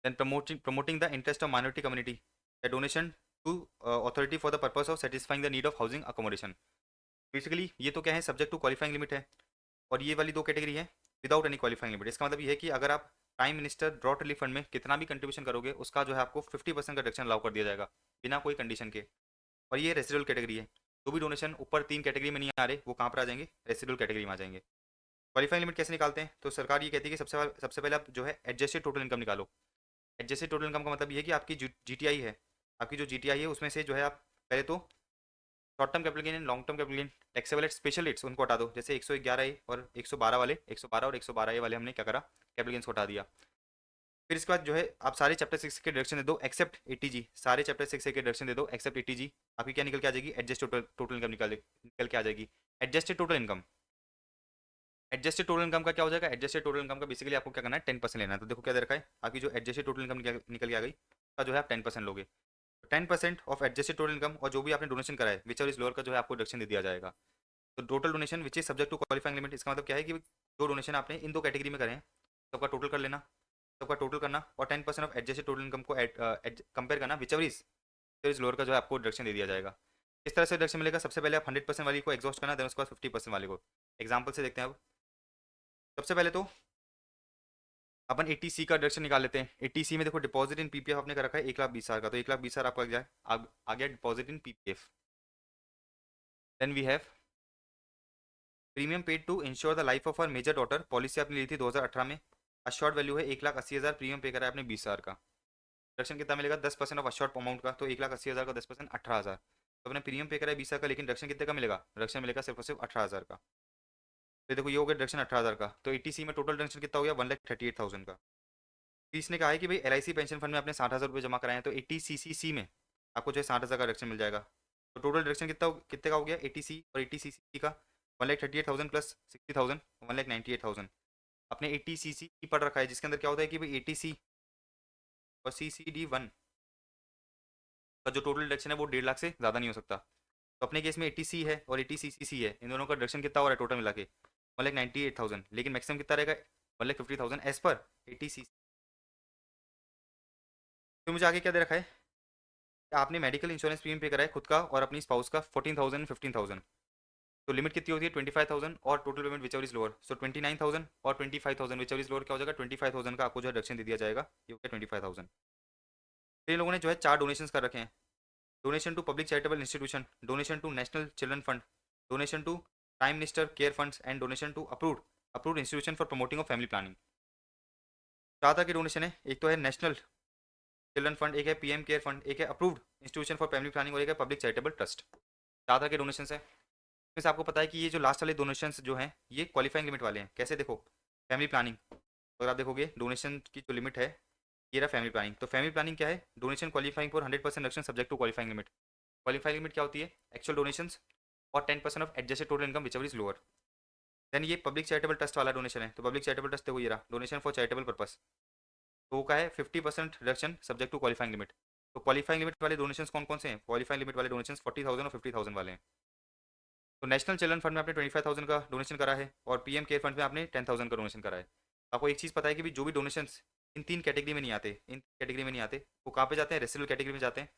Then promoting the interest of minority community, या donation to authority for the purpose of satisfying the need of housing accommodation. Basically ये तो क्या है? Subject to qualifying limit है, और ये वाली दो कैटेगरी है विदाउट एनी क्वालिफाइंग लिमिट। इसका मतलब ये है कि अगर आप prime minister drought relief fund में कितना भी कंट्रीब्यूशन करोगे उसका जो है आपको 50% का रिडक्शन अलाउ कर दिया जाएगा बिना कोई कंडीशन के। और ये रेसिडुअल कैटेगरी है। जो भी डोनेशन ऊपर 3 कैटेगरी में नहीं आ रहे वो कहाँ पर आ जाएंगे? रेसिडुअल कैटेगरी में आ जाएंगे। क्वालिफाइंग लिमिट कैसे निकालते हैं? तो सरकार ये कहती है कि सबसे पहले आप जो है एडजस्टेड टोटल इनकम निकालो। एडजस्टेड टोटल इनकम का मतलब ये है कि आपकी जीटीआई है, आपकी जो जीटीआई है उसमें से जो है आप पहले तो short term capital gain and long term capital gain taxable at special rates उनको हटा दो, जैसे 111 ए और 112 वाले, 112 और 112 ए वाले हमने क्या करा, कैपिटल गेन्स को हटा दिया। फिर इसके बाद जो है आप सारे चैप्टर 6 के डिडक्शन दे दो एक्सेप्ट एटीजी, सारे चैप्टर 6 के डिडक्शन दे दो एक्सेप्ट एटीजी। आपकी क्या निकल के आ जाएगी, एडजस्टेड टोटल टोटल इनकम निकल के आ जाएगी। Adjusted total income, adjusted total income का क्या हो जाएगा, एडजस्टेड टोटल इनकम का बेसिकली आपको क्या करना है, 10% लेना है। तो देखो क्या दे रखा है, आपकी जो एडजस्टेड टोटल इनकम निकल के आ गई, का जो है आप 10% लोगे। 10% ऑफ एडजस्टेड टोटल इनकम, और जो भी आपने डोनेशन करा है विच इज लोअर का जो है आपको डिडक्शन दे दिया जाएगा। तो total donation which is subject to qualifying limit, इसका मतलब क्या है कि जो डोनेशन आपने इन दो कैटेगरी में करे हैं सबका टोटल कर लेना, सबका टोटल करना, और 10% ऑफ एडजस्टेड टोटल इनकम को कंपेयर करना विच इज लोअर का जो है आपको डिडक्शन दे दिया जाएगा। इस तरह से डिडक्शन मिलेगा, सबसे पहले आप 100% वाली को एग्जॉस्ट करना, देन उसके बाद 50% वाले को। एग्जाम्पल से देखते हैं अब। सबसे पहले तो अपन 80C का डिडक्शन निकाल लेते हैं। 80C में देखो डिपॉजिट इन पीपीएफ आपने कर रखा है 1,20,000 का, तो 1,20,000 आपका आ गया deposit in PPF. Then we have premium paid to insure the life of our major daughter, policy आपने ली थी 2018 में, अश्योर्ड वैल्यू है 1,80,000, प्रीमियम पे करा है आपने 20,000 का। डिडक्शन कितना मिलेगा, 10% ऑफ अश्योर्ड अमाउंट का, तो 1,80,000 का 10% 18,000, तो अपने प्रीमियम पे करा है 20,000 का, लेकिन डिडक्शन कितने का मिलेगा, डिडक्शन मिलेगा सिर्फ और सिर्फ 18,000 का। तो देखो ये हो गया डिडक्शन 18,000 का, तो 80C में टोटल डिडक्शन कितना हो गया, 1,38,000 का। फिर इसने कहा है कि भाई LIC पेंशन फंड में आपने 60,000 रुपये जमा कराए हैं, तो 80CCC में आपको जो है 60,000 का डिडक्शन मिल जाएगा। तो टोटल डिडक्शन कितने का हो गया, 80C और 80CC का 1,38,000 प्लस 60,000, 1,98,000। अपने 80CC पढ़ रखा है, जिसके अंदर क्या होता है कि भाई 80C और CCD1 का जो टोटल डिडक्शन है वो 1,50,000 से ज़्यादा नहीं हो सकता। तो अपने केस में 80C है और 80CCC है, इन दोनों का डिडक्शन कितना हो रहा है टोटल मिला के 1,98,000, लेकिन मैक्सिमम कितना रहेगा 1,50,000 एज पर 80CC। तो मुझे आगे क्या दे रखा है, आपने मेडिकल इंश्योरेंस प्रीमियम पे करा है खुद का और अपनी स्पाउस का 14,000 15,000, तो लिमिट कितनी होती है 25,000, और total payment whichever is lower, so 29,000 और 25,000 विच एवर इज लोअर क्या हो जाएगा 25,000 का आपको जो है डिडक्शन दे दिया जाएगा, ये हो गया 25,000। फिर इन लोगों ने जो है 4 डोनेशन कर रखे हैं, donation to public charitable institution, donation to national children fund, donation to prime minister care funds and donation to approved institution for promoting of family planning. चार तरह के डोनेशन है, एक तो है नेशनल चिल्ड्रन फंड, एक है PM केयर फंड, एक है approved institution for family planning, और एक है पब्लिक चैरिटेबल ट्रस्ट। चार तरह के डोनेशन है। फिर आपको पता है कि ये जो लास्ट वाले डोनेशंस जो हैं ये क्वालिफाइंग लिमिट वाले हैं। कैसे देखो, फैमिली प्लानिंग, अगर आप देखोगे डोनेशन की जो लिमिट है ये रहा फैमिली प्लानिंग, तो फैमिली प्लानिंग क्या है, donation qualifying for 100% reduction subject to qualifying limit. Qualifying limit क्या होती है, एक्चुअल डोनेशंस और 10% of adjusted total income whichever is lower. Then ये पब्लिक चैरिटेबल ट्रस्ट वाला डोनेशन है, तो पब्लिक चैरिटेबल ट्रस्ट देखो ये रहा डोनेशन फॉर चैरिटेबल पर्पस, तो वो का है 50% reduction subject to qualifying limit. तो क्वालिफाइंग लिमिट वाले डोनेशन कौन कौन से हैं, क्वालिफाइंग लिमिट वाले डोनेशन 40,000 और 50,000 वाले हैं। तो नेशनल चिल्ड्रन फंड में आपने 25,000 का डोनेशन करा है, और PM केयर फंड में आपने 10,000 का डोनेशन करा है। आपको एक चीज़ पता है कि भी जो भी डोनेशन इन तीन कैटेगरी में नहीं आते, इन कैटेगरी में नहीं आते, वो कहाँ पे जाते हैं, रेसिडुअल कैटेगरी में जाते हैं,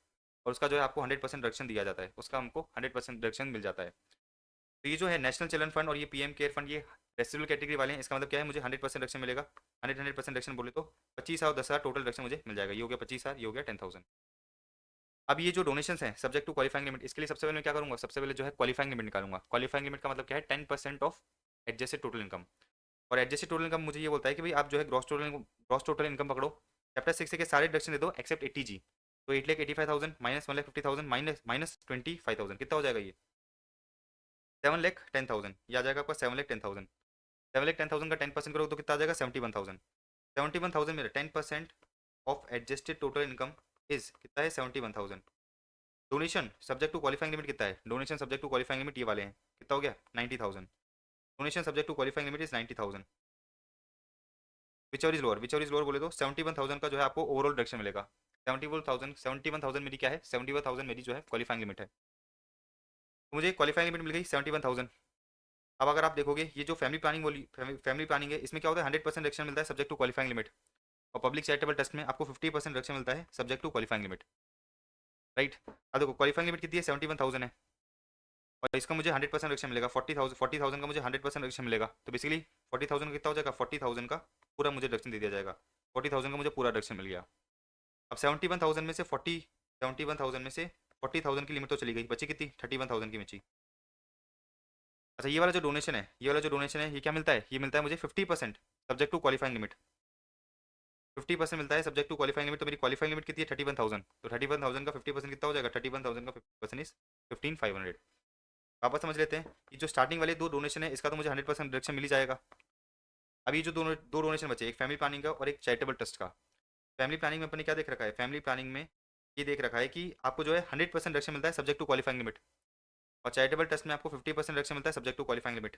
और उसका जो है आपको 100% रिडक्शन दिया जाता है, उसका हमको 100% रिडक्शन मिल जाता है। तो ये जो है नेशनल चिल्ड्रन फंड और ये PM केयर फंड ये रेसिडुअल कैटेगरी वाले हैं, इसका मतलब क्या है, मुझे 100% रिडक्शन मिलेगा। 100% रिडक्शन बोले तो 25,000 और 10,000 टोटल रिडक्शन मुझे मिल जाएगा, ये हो गया 25,000, ये हो गया 10,000। अब ये जो डोनेशन हैं सब्जेक्ट टू क्वालिफाइंग लिमिट, इसके लिए सबसे पहले मैं क्या करूंगा, सबसे पहले जो है क्वालिफाइंग लिमिट निकालूंगा। क्वालिफाइंग लिमिट का मतलब क्या है, 10% ऑफ एडजस्टेड टोटल इनकम। और एडजस्टेड टोटल इनकम मुझे ये बोलता है कि भाई आप जो है ग्रॉस टोटल इनकम पकड़ो, चैप्टर 6 के सारे डिडक्शन दे दो एक्सेप्ट 80G। तो 8,85,000 माइनस 1,50,000 माइनस 25,000 कितना हो जाएगा ये 7,10,000, ये आ जाएगा आपका 7,10,000। 7,10,000 का 10% करोगे तो कितना आ जाएगा 71,000। 71,000 मेरा 10% of adjusted total income is कितना है 71,000। Donation subject to qualifying limit कितना है, donation subject to qualifying limit ये वाले हैं, कितना हो गया 90,000। Donation subject to qualifying limit is 90,000। Which और इज लोअर बोले तो 71,000 का जो है आपको ओवरऑल डिडक्शन मिलेगा। 71,000 मेरी क्या है, 71,000 मेरी जो है क्वालिफाइंग लिमिट है, तो मुझे क्वालिफाइंग लिमिट मिल गई 71,000। अब अगर आप देखोगे ये जो फैमिली प्लानिंग बोली, फैमिली प्लानिंग है, इसमें क्या होता है 100% रिडक्शन मिलता है सब्जेक्ट टू क्वालिफाइंग लिमिट, और पब्लिक चैरिटेबल ट्रस्ट में आपको 50% रिडक्शन मिलता है subject to qualifying limit, right. अब देखो क्वालिफाइंग लिमिट कितनी है 71,000 है, और इसका मुझे 100% रिडक्शन मिलेगा 40,000 का मुझे 100% रिडक्शन मिलेगा, तो बेसिकली 40,000 कितना हो जाएगा 40,000 का पूरा मुझे रिडक्शन दे दिया जाएगा। 40,000 का मुझे पूरा रिडक्शन मिल गया। अब 71,000 में से 71,000 में से 40,000 की लिमिट तो चली गई, बची कितनी 31,000 की बची। अच्छा ये वाला जो डोनेशन है, ये वाला जो डोनेशन है ये क्या मिलता है, ये मिलता है मुझे 50% सब्जेक्ट टू क्वालिफाइंग लिमिट। 50% मिलता है सब्जेक्ट टू क्वालिफाइंग लिमिट। तो मेरी क्वालिफाइंग लिमिट कितनी है 31,000, तो 31,000 का 50% कितना हो जाएगा, 31,000 का 50% इज 15,500। वापस समझ लेते हैं, ये जो स्टार्टिंग वाले दो डोनेशन है इसका तो मुझे 100% डिडक्शन मिल ही जाएगा। अब ये जो दोनों दो डोनेशन बचे, एक फैमिली प्लानिंग का और एक चैरिटेबल ट्रस्ट का। फैमिली प्लानिंग में अपने क्या देख रखा है, फैमिली प्लानिंग में ये देख रखा है कि आपको जो है 100% डिडक्शन मिलता है सब्जेक्ट टू क्वालिफाइंग लिमिट, और चैरिटेबल ट्रस्ट में आपको 50% डिडक्शन मिलता है सब्जेक्ट टू क्वालिफाइंग लिमिट।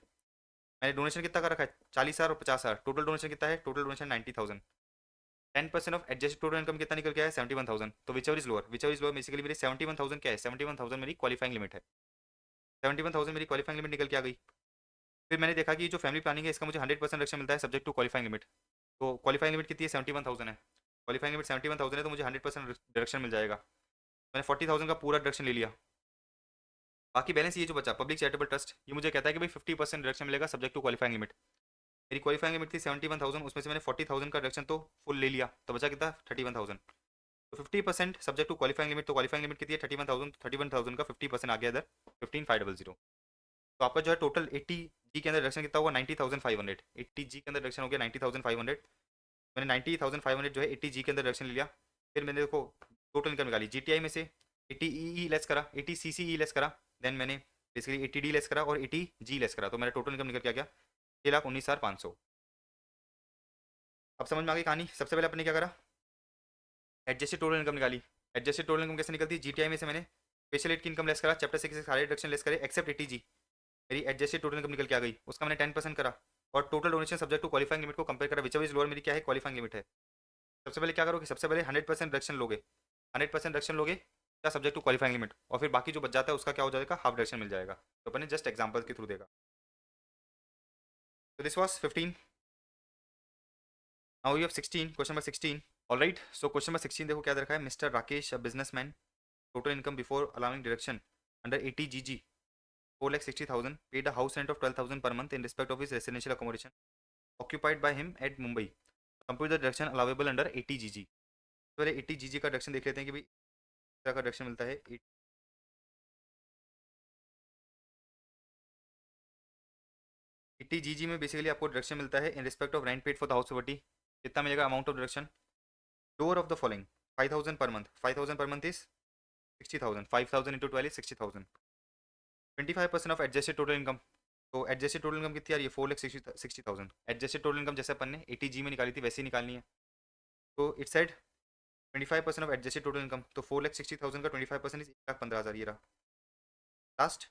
मैंने डोनेशन कितना का रखा है, 40,000 और 50,000, टोटल डोनेशन कितना है, total donation 90,000। 10% of adjust total income कितना निकल के आया, 71,000। तो which ever is lower, which ever is lower, basically मेरी 71,000 क्या है, 71,000 मेरी क्वालिफाइंग लिमिट है। 71,000 मेरी क्वालिफाइंग लिमिट निकल के आ गई। फिर मैंने देखा कि जो फैमिली प्लानिंग है इसका मुझे 100% रिडक्शन मिलता है सब्जेक्ट टू क्वालिफाइंग लिमिट। तो क्वालिफाइंग लिमिट कितनी है, 71,000 है। क्वालिफाइंग लिमिट 71,000 है, तो मुझे 100% डिडक्शन मिल जाएगा। मैंने 40,000 का पूरा डिडक्शन ले लिया। बाकी बैलेंस ये जो बचा पब्लिक चैरिटेबल ट्रस्ट, ये मुझे कहता है कि भाई 50% डिडक्शन मिलेगा सब्जेक्ट टू क्वालिफाइंग लिमिट। मेरी क्वालिफाइंग लिमिट थी 71,000, उसमें से मैंने 40,000 का डिडक्शन तो फुल ले लिया, तो बचा कितना 31,000। तो 50% सब्जेक्ट टू क्वालिफाइंग लिमिट, तो क्वालिफाइंग लिमिट कितनी है 31,000, 31,000 का 50% आ गया इधर 15,500। तो आपका जो है टोटल 80G के अंदर डिडक्शन कितना हुआ 90,500। 80G के अंदर डिडक्शन हो गया 90,500। मैंने 90,500 जो है 80G के अंदर डिडक्शन लिया। फिर मैंने देखो टोटल इनकम निकाली, जीटीआई में से 80 लेस करा, 80 CCE लेस करा, देन मैंने बेसिकली 80D लेस करा और 80G लेस करा, तो मेरा टोटल इनकम निकल के आ गया 6,19,500। अब समझ में आ गई कहानी। सबसे पहले अपने क्या करा, एडजस्टेड टोटल इनकम निकाली। एडजस्टेड टोटल इनकम कैसे निकलती है, जीटीआई में से मैंने स्पेशल एड की इनकम लेस करा, चैप्टर 6 से सारे डिडक्शन लेस करे एक्सेप्ट 80G। मेरी एडजस्टेड टोटल इनकम निकल के आ गई, उसका मैंने 10% करा, और total donation subject to qualifying limit को कंपेयर करा, विच इज लोअर, मेरी क्या है क्वालिफाइंग लिमिट है। सबसे पहले क्या करोगे, सबसे पहले 100% डिडक्शन लोगे, 100% डिडक्शन लोगे क्या सब्जेक्ट टू क्वालिफाइंग लिमिट, और फिर बाकी जो बच जाता है उसका क्या हो जाएगा, हाफ डिडक्शन मिल जाएगा। तो अपने जस्ट एग्जाम्पल के थ्रू देगा। तो this was 15। Now you have 16, question number 16। Alright, so question number 16 देखो क्या दे रखा है, mister Rakesh a businessman, total income before allowing deduction under 80GG 4,60,000, paid a house rent of 12,000 per month in respect of his residential accommodation occupied by him at Mumbai. Compute the deduction allowable under 80GG। तो पहले 80GG का deduction देख लेते हैं कि भाई क्या का डिडक्शन मिलता है। 80GG में बेसिकली आपको डिडक्शन मिलता है in respect of rent paid for the house property. कितना मिलेगा amount of deduction, lower of the following 5,000 per month, 5,000 पर month is 60,000, 5,000 into 12 is 60,000। 25% of adjusted total income, तो एडजस्टेड टोटल इनकम कितनी आ रही है 4,60,000। एडजस्टेड टोटल इनकम जैसे अपन ने 80G में निकाली थी वैसे ही निकालनी है। तो it side 25% of adjusted total income, तो 4,60,000 का 25% इज 1,15,000 ये रहा। Last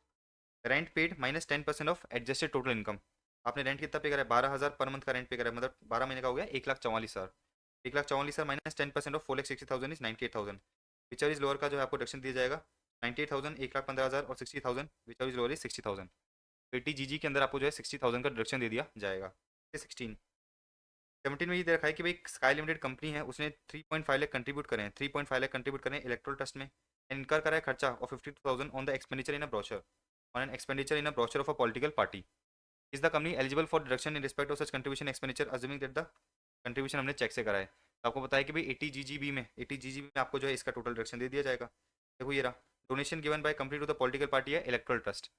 rent paid minus 10% of adjusted total income. आपने रेंट कितना पे करा है, 12,000 पर मंथ का रेंट पे करा है, मतलब 12 महीने का हो गया 1,44,000। 1,44,000 minus 10% of 4,60,000 is 98,000। Which is lower का जो है आपको डिडक्शन दिया जाएगा 98,000, 1,15,000 और 60,000, which is lower is 60,000। 80GG के अंदर आपको जो है 60,000 का डिडक्शन दे दिया जाएगा। 16 17 में ये दे रखा है कि भाई स्काई लिमिटेड कंपनी है, उसने 3.5 लाख कंट्रीब्यूट करें, 3.5 लाख कंट्रीब्यूट करें इलेक्ट्रल ट्रस्ट में, एंड इनकर करा है खर्चा of 52,000 on the expenditure in a brochure, on an expenditure in a brochure of a political party. Is the company eligible for deduction in respect of such contribution expenditure assuming that the contribution हमने check से करा है। तो आपको पता है कि भाई 80GGB में 80GGB में आपको जो है इसका टोटल डिडक्शन दे दिया जाएगा। देखो ये रहा, donation given by company to the political party है इलेक्ट्रल ट्रस्ट,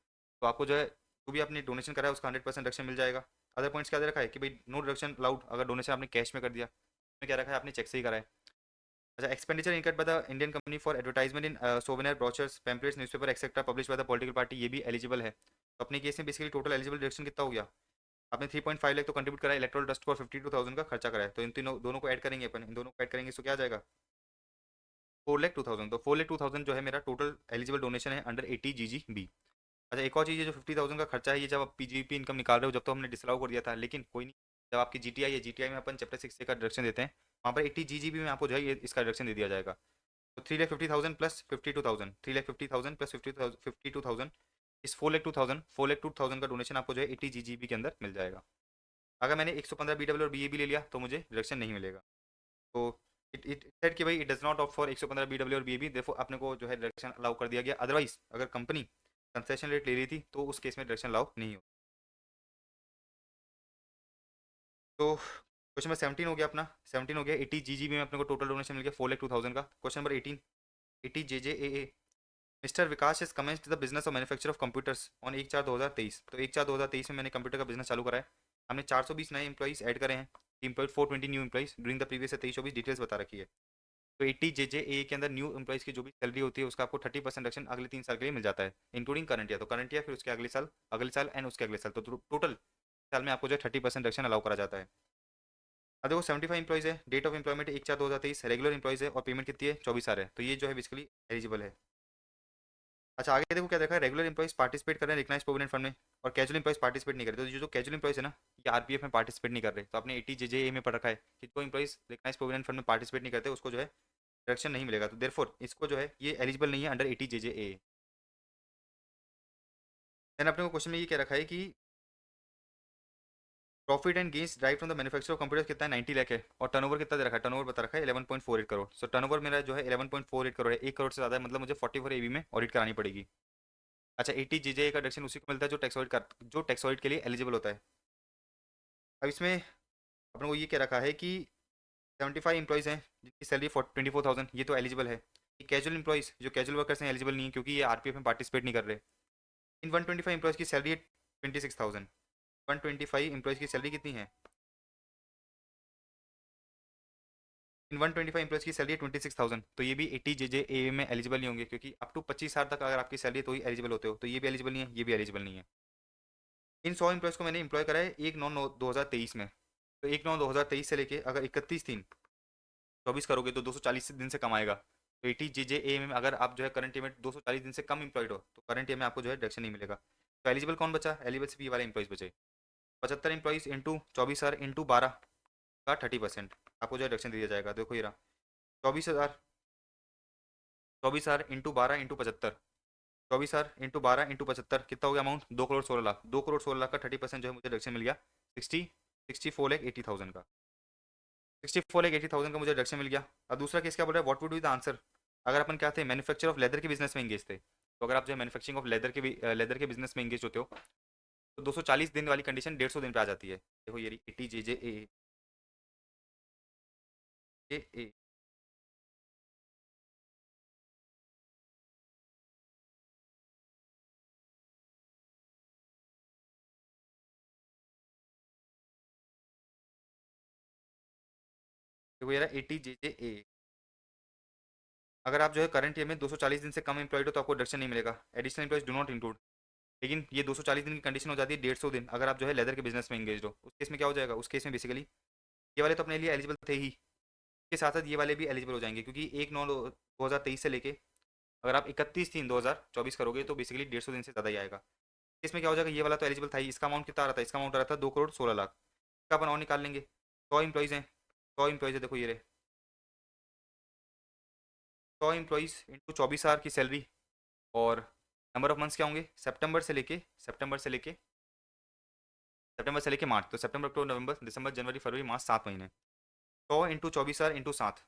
तो आपको जो है जो भी आपने डोनेशन करा है उसका 100% डिडक्शन मिल जाएगा। अदर पॉइंट्स क्या दे रखा है कि भाई नो डिडक्शन अलाउड अगर डोनेशन आपने कैश में कर दिया, में क्या रखा है आपने चेक से ही करा है। अच्छा, expenditure incurred by the Indian company for advertisement in souvenir brochures pamphlets newspaper etcetera publish by the political party, ये भी एलिजिबल है। तो अपने केस में बेसिकली टोटल एलिजिबल डिडक्शन कितना हो गया, आपने 3.5 लाख तो कंट्रीब्यूट करा है इलेक्ट्रल ट्रस्ट को और 52,000 का खर्चा करा है, तो इन तीनों दोनों को ऐड करेंगे अपन, इन दोनों को ऐड करेंगे तो क्या आ जाएगा 4,02,000। तो 4,02,000 जो है मेरा टोटल एलिजिबल डोनेशन है अंडर 80GGB। अच्छा, एक और चीज़ है जो 50,000 का खर्चा है, ये जब आप पीजीपी इनकम निकाल रहे हो, जब तो हमने डिसअलाउ कर दिया था, लेकिन कोई नहीं, जब आपकी जीटीआई है, जीटीआई में अपन चैप्टर 6 का डिडक्शन देते हैं, वहाँ पर 80GGB में आपको जो है ये इसका डिडक्शन दे दिया जाएगा। तो 3,50,000 प्लस 52,000, 3,50,000 प्लस 52,000 इस 4,02,000, 4,02,000 का डोनेशन आपको जो है 80GGB के अंदर मिल जाएगा। अगर मैंने 115 BW और BAB ले लिया तो मुझे डिडक्शन नहीं मिलेगा। तो इट इट सेड कि भाई it does not opt for 115 BW और BAB, देखो अपने को जो है डिडक्शन अलाउ कर दिया गया। अदरवाइज अगर कंपनी कंसेशन रेट ले रही थी तो उस केस में डिडक्शन अलाउ नहीं हो। तो क्वेश्चन नंबर 17 हो गया अपना, 17 हो गया। 80GGB में अपने को टोटल डोनेशन मिल गया 4,02,000 का। Question number 18, 80JJAA, mister Vikas is commenced the business of manufacture of computers on 1/4/2023। तो 1/4/2023 में मैंने कंप्यूटर का बिजनेस चालू करा है। हमने 420 नए एम्प्लॉइज ऐड करे हैं। Employed 420 new employees during the previous 23-24 details बता रखी है। तो 80 JJAA के अंदर न्यू एम्प्लॉइज की जो भी सैलरी होती है उसका आपको 30% रिडक्शन अगले 3 साल के लिए मिल जाता है, इंक्लूडिंग करंट ईयर। तो करंट ईयर फिर उसके अगले साल एंड उसके अगले साल, तो टोटल साल में आपको जो है 30% रिडक्शन अलाउ करा जाता है। अब देखो 75 इंप्लॉइज है, date of employment 1/4/2023, regular employees है और पेमेंट कितनी है 24 है, तो ये जो है बेसिकली एलिजिबल है। अच्छा आगे देखो क्या देखा है, रेगुलर इंप्लॉइज पार्टिसिपेट कर रहे हैं रिकग्नाइज प्रोविडेंट फंड में और कैजुअल इंप्लॉइज पार्टिसिपेट नहीं कर रहे। तो ये जो कैजुअल इंप्लॉइज है ना, ये आरपीएफ में पार्टिसिपेट नहीं कर रहे। तो आपने 80 JJA में पढ़ रखा है कि जो इंप्लॉइज रिकग्नाइज प्रोविडेंट फंड में पार्टिसिपेट नहीं करते उसको जो है डिडक्शन नहीं मिलेगा, तो देयरफॉर इसको जो है ये एलिजिबल नहीं है अंडर 80 JJA। देन अपने को क्वेश्चन में ये क्या रखा है कि profit and gains drive from the manufacture of computer कितना है 90 लाख है, और टर्नओवर कितना दे रखा है, टर्नओवर बता रखा है 11.48 करोड़। सो टर्नओवर मेरा जो है 11.48 करोड़ है, 1 करोड़ से ज़्यादा है, मतलब मुझे 44 AB में ऑडिट करानी पड़ेगी। अच्छा 80 JJA का डिडक्शन उसी को मिलता है जो टैक्स ऑडिट के लिए एलिजिबल होता है। अब इसमें अपने को ये क्या रखा है कि 75 इंप्लॉइज हैं जिनकी सैलरी 24,000, ये तो एलिजिबल है। कैजुअल इंप्लॉइज जो कैजुअल वर्कर्स हैं एलिजिबल नहीं है क्योंकि ये आरपीएफ में पार्टिसिपेट नहीं कर रहे। इन 125 इंप्लॉइज की सैलरी है 26,000। 125 इंप्लॉइज की सैलरी कितनी है, इन 125 इंप्लॉइज की सैलरी 26,000, तो ये भी 80 JJA में एलिजिबल नहीं होंगे क्योंकि अप टू 25,000 तक अगर आपकी सैलरी है तो ही एलिजिबल होते हो। तो ये भी एलिजिबल नहीं है, ये भी एलिजिबल नहीं है। इन 100 इंप्लॉइज को मैंने इंप्लॉय करा है 1/9/2023 में। तो 1/9/2023 से लेके अगर 31/3/24 करोगे तो 240 दिन से कम आएगा। तो 80 JJA में अगर आप जो है करंट ईयर में 240 दिन से कम इंप्लॉयड हो तो करंट ईयर में आपको जो है डिडक्शन नहीं मिलेगा। तो एलिजिबल कौन बचा, एलिजिबल सिर्फ ये वाले इंप्लॉइज बचे। 75 इंप्लॉइज इंटू 24,000 इंटू 12 का 30% आपको जो है डिडक्शन दिया जाएगा। देखो ये रहा 24,000, 24,000 इंटू 12 इंटू 75, 24,000 इंटू 12 इंटू 75 कितना हो गया अमाउंट, 2,16,00,000। 2,16,00,000 का 30% जो है मुझे डिडक्शन मिल गया 64,80,000 का। 64,80,000 का मुझे डिडक्शन मिल गया। अब दूसरा केस क्या बोल रहा है, what would be the answer. अगर अपन क्या थे, मैन्युफैक्चर ऑफ लेदर के बिजनेस में एंगेज थे, तो अगर आप जो है मैन्युफैक्चरिंग ऑफ लेदर के बिजनेस में एंगेज होते हो तो 240 दिन वाली कंडीशन 150 दिन पे आ जाती है। देखो ये 80 JJA। देखो ये 80 JJA। अगर आप जो है करंट ईयर में 240 दिन से कम एम्प्लॉयड हो तो आपको डिडक्शन नहीं मिलेगा, additional employees do not include. लेकिन ये 240 दिन की कंडीशन हो जाती है 150 दिन अगर आप जो है लेदर के बिजनेस में एंगेज हो। उस केस में क्या हो जाएगा, उस केस में बेसिकली ये वाले तो अपने लिए एलिजिबल थे ही, के साथ साथ ये वाले भी एलिजिबल हो जाएंगे क्योंकि 1/9/2023 से लेके अगर आप 31/3/2024 करोगे तो बेसिकली 150 दिन से ज़्यादा ही आएगा। इसमें क्या हो जाएगा, ये वाला तो एलिजिबल था ही, इसका अमाउंट कितना आ रहा था, इसका अमाउंट आ रहा था 2,16,00,000। इसका अपन और निकाल लेंगे। 100 इंप्लॉइज़ हैं, 100 इंप्लॉइज़ है, देखो ये रहे 100 इंप्लॉइज़ इंटू 24,000 की सैलरी, और नंबर ऑफ मंथ्स क्या होंगे, सितंबर से लेके मार्च, तो सितंबर अक्टूबर नवंबर दिसंबर जनवरी फरवरी मार्च 7 महीने। 100 इंटू 24,000 इंटू 7,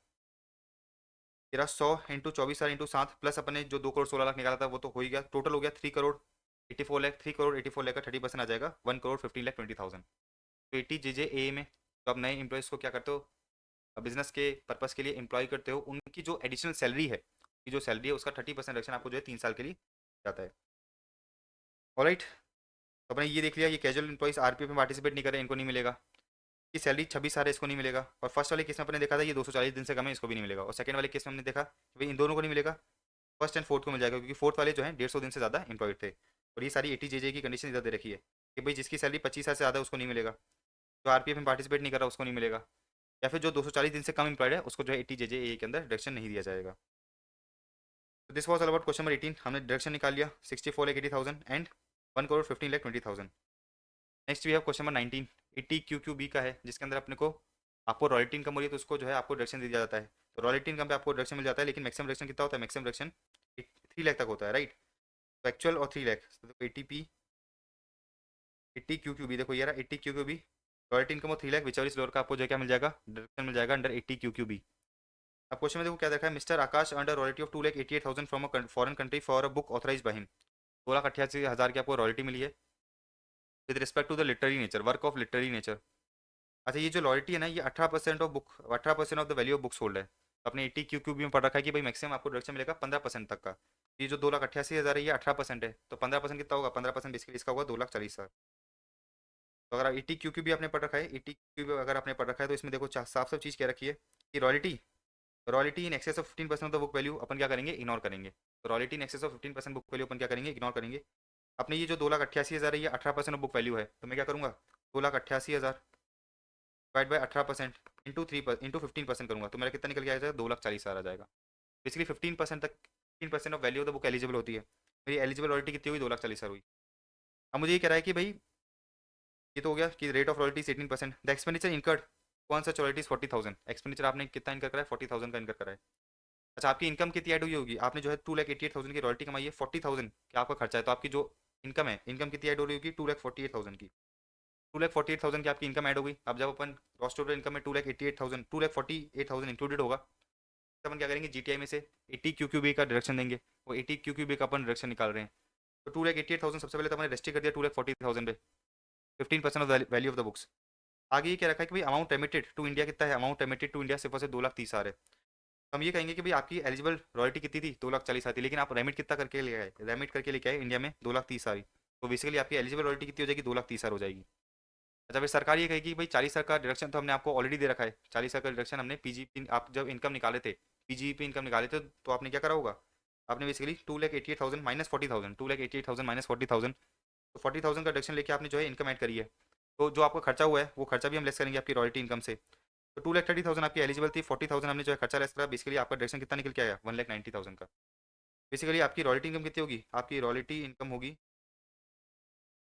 तेरा 100 इंटू 24,000 इंटू 7 प्लस अपने जो 2,16,00,000 निकाला था वो तो हो ही गया, टोटल हो गया 3,84,00,000। 3,84,00,000 का 30% आ जाएगा 1,15,20,000। तो 80 JJA में तो आप नए एम्प्लॉयज़ को क्या करते हो, बिजनेस के पर्पस के लिए एम्प्लॉय करते हो, उनकी जो एडिशनल सैलरी है, की जो सैलरी है उसका 30% रिडक्शन आपको जो है 3 साल के लिए जाता है। ऑलराइट, तो अपने ये देख लिया, ये कैजुअल एम्प्लॉइज आरपीएफ में पार्टिसिपेट नहीं करे, इनको नहीं मिलेगा। की सैलरी 26,000 है, इसको नहीं मिलेगा। और फर्स्ट वाले केस में अपने देखा था ये 240 दिन से कम है, इसको भी नहीं मिलेगा। और सेकंड वाले केस में हमने देखा कि भाई इन दोनों को नहीं मिलेगा, फर्स्ट एंड फोर्थ को मिल जाएगा क्योंकि फोर्थ वाले जो है 150 दिन से ज़्यादा एम्प्लॉयड थे। और ये सारी 80 JJ की कंडीशन इधर दे रखी है कि भाई जिसकी सैलरी 25,000 से ज़्यादा है उसको नहीं मिलेगा, जो आरपीएफ में पार्टिसिपेट नहीं कर रहा उसको नहीं मिलेगा, या फिर जो 240 दिन से कम एम्प्लॉयड है उसको जो है 80 JJ के अंदर डिडक्शन नहीं दिया जाएगा। तो this was all about question number 18। हमने डिडक्शन निकाल लिया 64,80,000 and 1,15,20,000। Next we have question number 19। 80 QQB का है जिसके अंदर अपने को आपको रॉयल्टी इनकम हो रही है तो उसको जो है आपको डिडक्शन दिया जाता है। तो रॉयल्टी इनकम पे आपको डिडक्शन मिल जाता है, लेकिन मैक्सिमम डिडक्शन कितना होता है, मैक्सिमम डिडक्शन 3 लाख तक होता है, राइट। तो एक्चुअल और 3 लाख, तो देखो 80 QQB, देखो ये रहा 80 QQB, रॉयल्टी इनकम और 3 lakh which ever is lower का आपको जो है क्या मिल जाएगा, डिडक्शन मिल जाएगा अंडर 80 QQB। अब क्वेश्चन में देखो क्या देखा है, mister Akash under royalty of 2,88,000 from a foreign country for a book authorise by him. 2,88,000 की आपको रॉयल्टी मिली है with respect to the literary nature, work of literary nature. अच्छा ये जो लॉयल्टी है ना, ये 18% of book, 18% of the value of books hold है। तो अपने 80 QQB में पढ़ रखा है कि भाई मैक्सिमम आपको डिडक्शन मिलेगा 15% तक का। ये जो 2,88,000 है ये 18% है, तो 15% कितना होगा, 15% बेसिकली इसका होगा 2,40,000। तो अगर 80 क्यू भी आपने पढ़ रखा है, 80 क्यू अगर आपने पढ़ रखा है, तो इसमें देखो साफ साफ चीज़ क्या रखी है कि royalty in excess of 15% of the book value अपन क्या करेंगे, इग्नोर करेंगे। तो royalty in excess of 15% book value अपन क्या करेंगे, इग्नोर करेंगे। अपने ये जो 2,88,000 है, ये 18% ऑफ बुक वैल्यू है, तो मैं क्या करूँगा, 2,88,000 डिवाइड बाई 18% इंटू 15% करूँगा, तो मेरा कितना निकल के आ जाएगा, 2,40,000 आ जाएगा। बेसिकली 15% तक, 15% of value of the book eligible होती है। मेरी एलिजिबल रॉयल्टी कितनी हुई, 2,40,000 हुई। अब मुझे ये कह रहा है कि भाई ये तो हो गया कि rate of royalty 18%, the expenditure incurred कौन सा रॉयल्टीज 40,000, एक्सपेंडिचर आपने कितना इनकर करा है, 40,000 का इनकर करा है। अच्छा, आपकी इनकम कितनी ऐड हुई होगी, आपने जो है 2,88,000 की रॉयल्टी कमाई है, 40,000 क्या आपका खर्चा है, तो आपकी जो इनकम है, इनकम कितनी ऐड हो रही होगी, 2,48,000 की। 2,48,000 की आपकी इनकम ऐड हो गई। अब जब अपन ग्रॉस टोटल इनकम में 2,88,000 2,48,000 इंक्लूडेड होगा, तो अपन क्या करेंगे, जीटीआई में से 80 क्यूक्यूबी का डिडक्शन देंगे। वो 80 क्यूक्यूबी का अपन डिडक्शन निकाल रहे हैं। तो 2,88,000 सबसे पहले तो हमने रेस्ट्रिक्ट कर दिया 2,40,000 पे, 15% of value of the books. आगे ये क्या रखा है कि भाई अमाउंट रेमिटेड टू इंडिया कितना है, अमाउंट रेमिटेड टू इंडिया सिर्फ और सिर्फ 2,30,000 है। तो हम ये कहेंगे कि भाई आपकी एलिजिबल रॉयल्टी कितनी थी, 2,40,000 थी, लेकिन आप रेमिट कितना करके ले आए, रेमिट करके लेके आए इंडिया में 2,30,000। तो बेसिकली आपकी एलिजिबल रॉयल्टी कितनी हो जाएगी, 2,30,000 हो जाएगी। अच्छा, फिर सरकार ये कहेगी भाई 40,000 का डिडक्शन तो हमने आपको ऑलरेडी दे रखा है, 40,000 का डिडक्शन हमने पीजीपी, आप जब इनकम निकाले थे, पीजीपी इनकम निकाले थे, तो आपने क्या करा होगा, आपने बेसिकली 2,88,000 माइनस 40,000, 2,88,000 माइनस 40,000, तो 40,000 का डिडक्शन लेके आपने जो है इनकम ऐड करी है। तो जो आपका खर्चा हुआ है, वो खर्चा भी हम लेस करेंगे आपकी रॉयल्टी इनकम से। तो 2,30,000 आपकी एलिजिबल थी, 40,000 हमने जो है खर्चा लेस करा, बेसिकली आपका डिडक्शन कितना निकल के आया, 1,90,000 का। बेसिकली आपकी रॉयल्टी इनकम कितनी होगी, आपकी रॉयल्टी इनकम होगी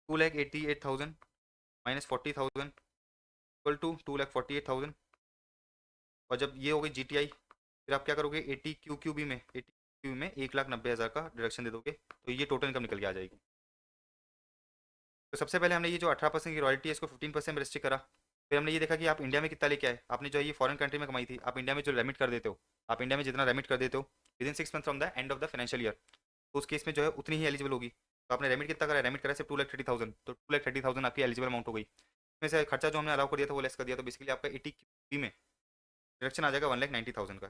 2,88,000 माइनस 40,000 इक्वल टू 2,48,000। और जब ये हो गई जीटीआई, फिर आप क्या करोगे, 80 क्यूक्यूबी में, 80 क्यूबी में 1,90,000 का डिडक्शन दे दोगे, तो ये टोटल इनकम निकल के आ जाएगी। तो सबसे पहले हमने ये जो 18% की रॉयल्टी है, इसको 15% में रेस्ट्रिक्ट करा। फिर हमने ये देखा कि आप इंडिया में कितना लेके आए, आपने जो है ये फॉरेन कंट्री में कमाई थी, आप इंडिया में जो रेमिट कर देते हो, आप इंडिया में जितना रेमिट कर देते हो with in 6 month from the end of the financial year, तो उस केस में जो है उतनी ही एलिजिबल होगी। तो आपने रेमिट कितना करा, रेमिट करा सिर्फ 2,30,000, तो 2,30,000 आपकी एलिजिबल अमाउंट हो गई। इसमें से खर्चा जो हमने अलाउ कर दिया था वो लेस कर दिया, तो बेसिकली आपका 80 में डिडक्शन आ जाएगा 1,90,000 का।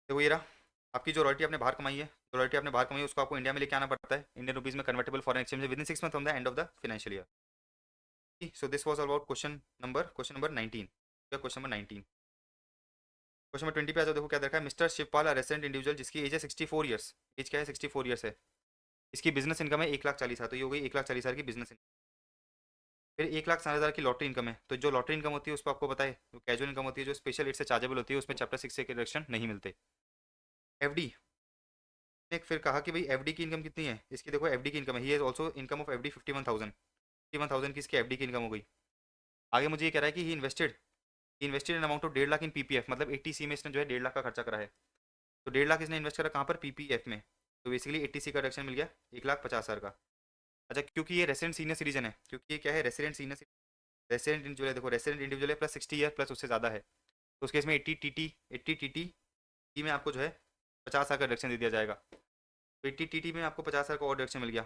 देखो ये रहा आपकी जो रॉयल्टी आपने बाहर कमाई है, जो रॉयल्टी आपने बाहर कमाई है उसको आपको इंडिया में लेके आना पड़ता है इंडियन रुपीज में कन्वर्टेबल फॉरेन एक्सचेंज में with in 6 month from the end of the financial year. So this was about question number 19। Question number 19, question number 20 पे आ जाओ। देखो क्या देखा है, मिस्टर शिवपाल रेसिडेंट इंडिविजुअल जिसकी एज है 64 ईयर्स, एज क्या है 64 ईयर्स है, इसकी बिजनेस इनकम है 1,40,000, तो ये हो गई 1,40,000 की बिजनेस इनकम। फिर 1,60,000 की लॉटरी इनकम है, तो जो लॉटरी इनकम होती है उसको आपको पता है, जो कैजुअल इनकम होती है, जो स्पेशल रेट से चार्जेबल होती है, उसमें चैप्टर 6 से रिडक्शन नहीं मिलते। एफडी, ने फिर कहा कि भाई एफडी की इनकम कितनी है, इसकी देखो एफडी की इनकम है, he is also income of FD 51,000 की इसकी एफडी की इनकम हो गई। आगे मुझे ये कह रहा है कि he invested in amount of 1,50,000 in PPF, मतलब 80 सी में इसने जो है 1,50,000 का खर्चा करा है। तो 1,50,000 इसने इन्वेस्ट करा कहाँ पर, पीपीएफ में, तो बेसिकली 80 सी का रिडक्शन मिल गया 1,50,000 का। अच्छा, क्योंकि ये रेसिडेंट सीनियर सिटीजन है, क्योंकि ये क्या है, रेसिडेंट इंडिविजुअल है, देखो रेसिडेंट इंडिविजुअल है प्लस 60 ईयर प्लस उससे ज़्यादा है, तो उसके इसमें 80 टी में आपको जो है 50,000 का रिडक्शन दे दिया जाएगा। तो 80 टी में आपको 50,000 का और डिडक्शन मिल गया।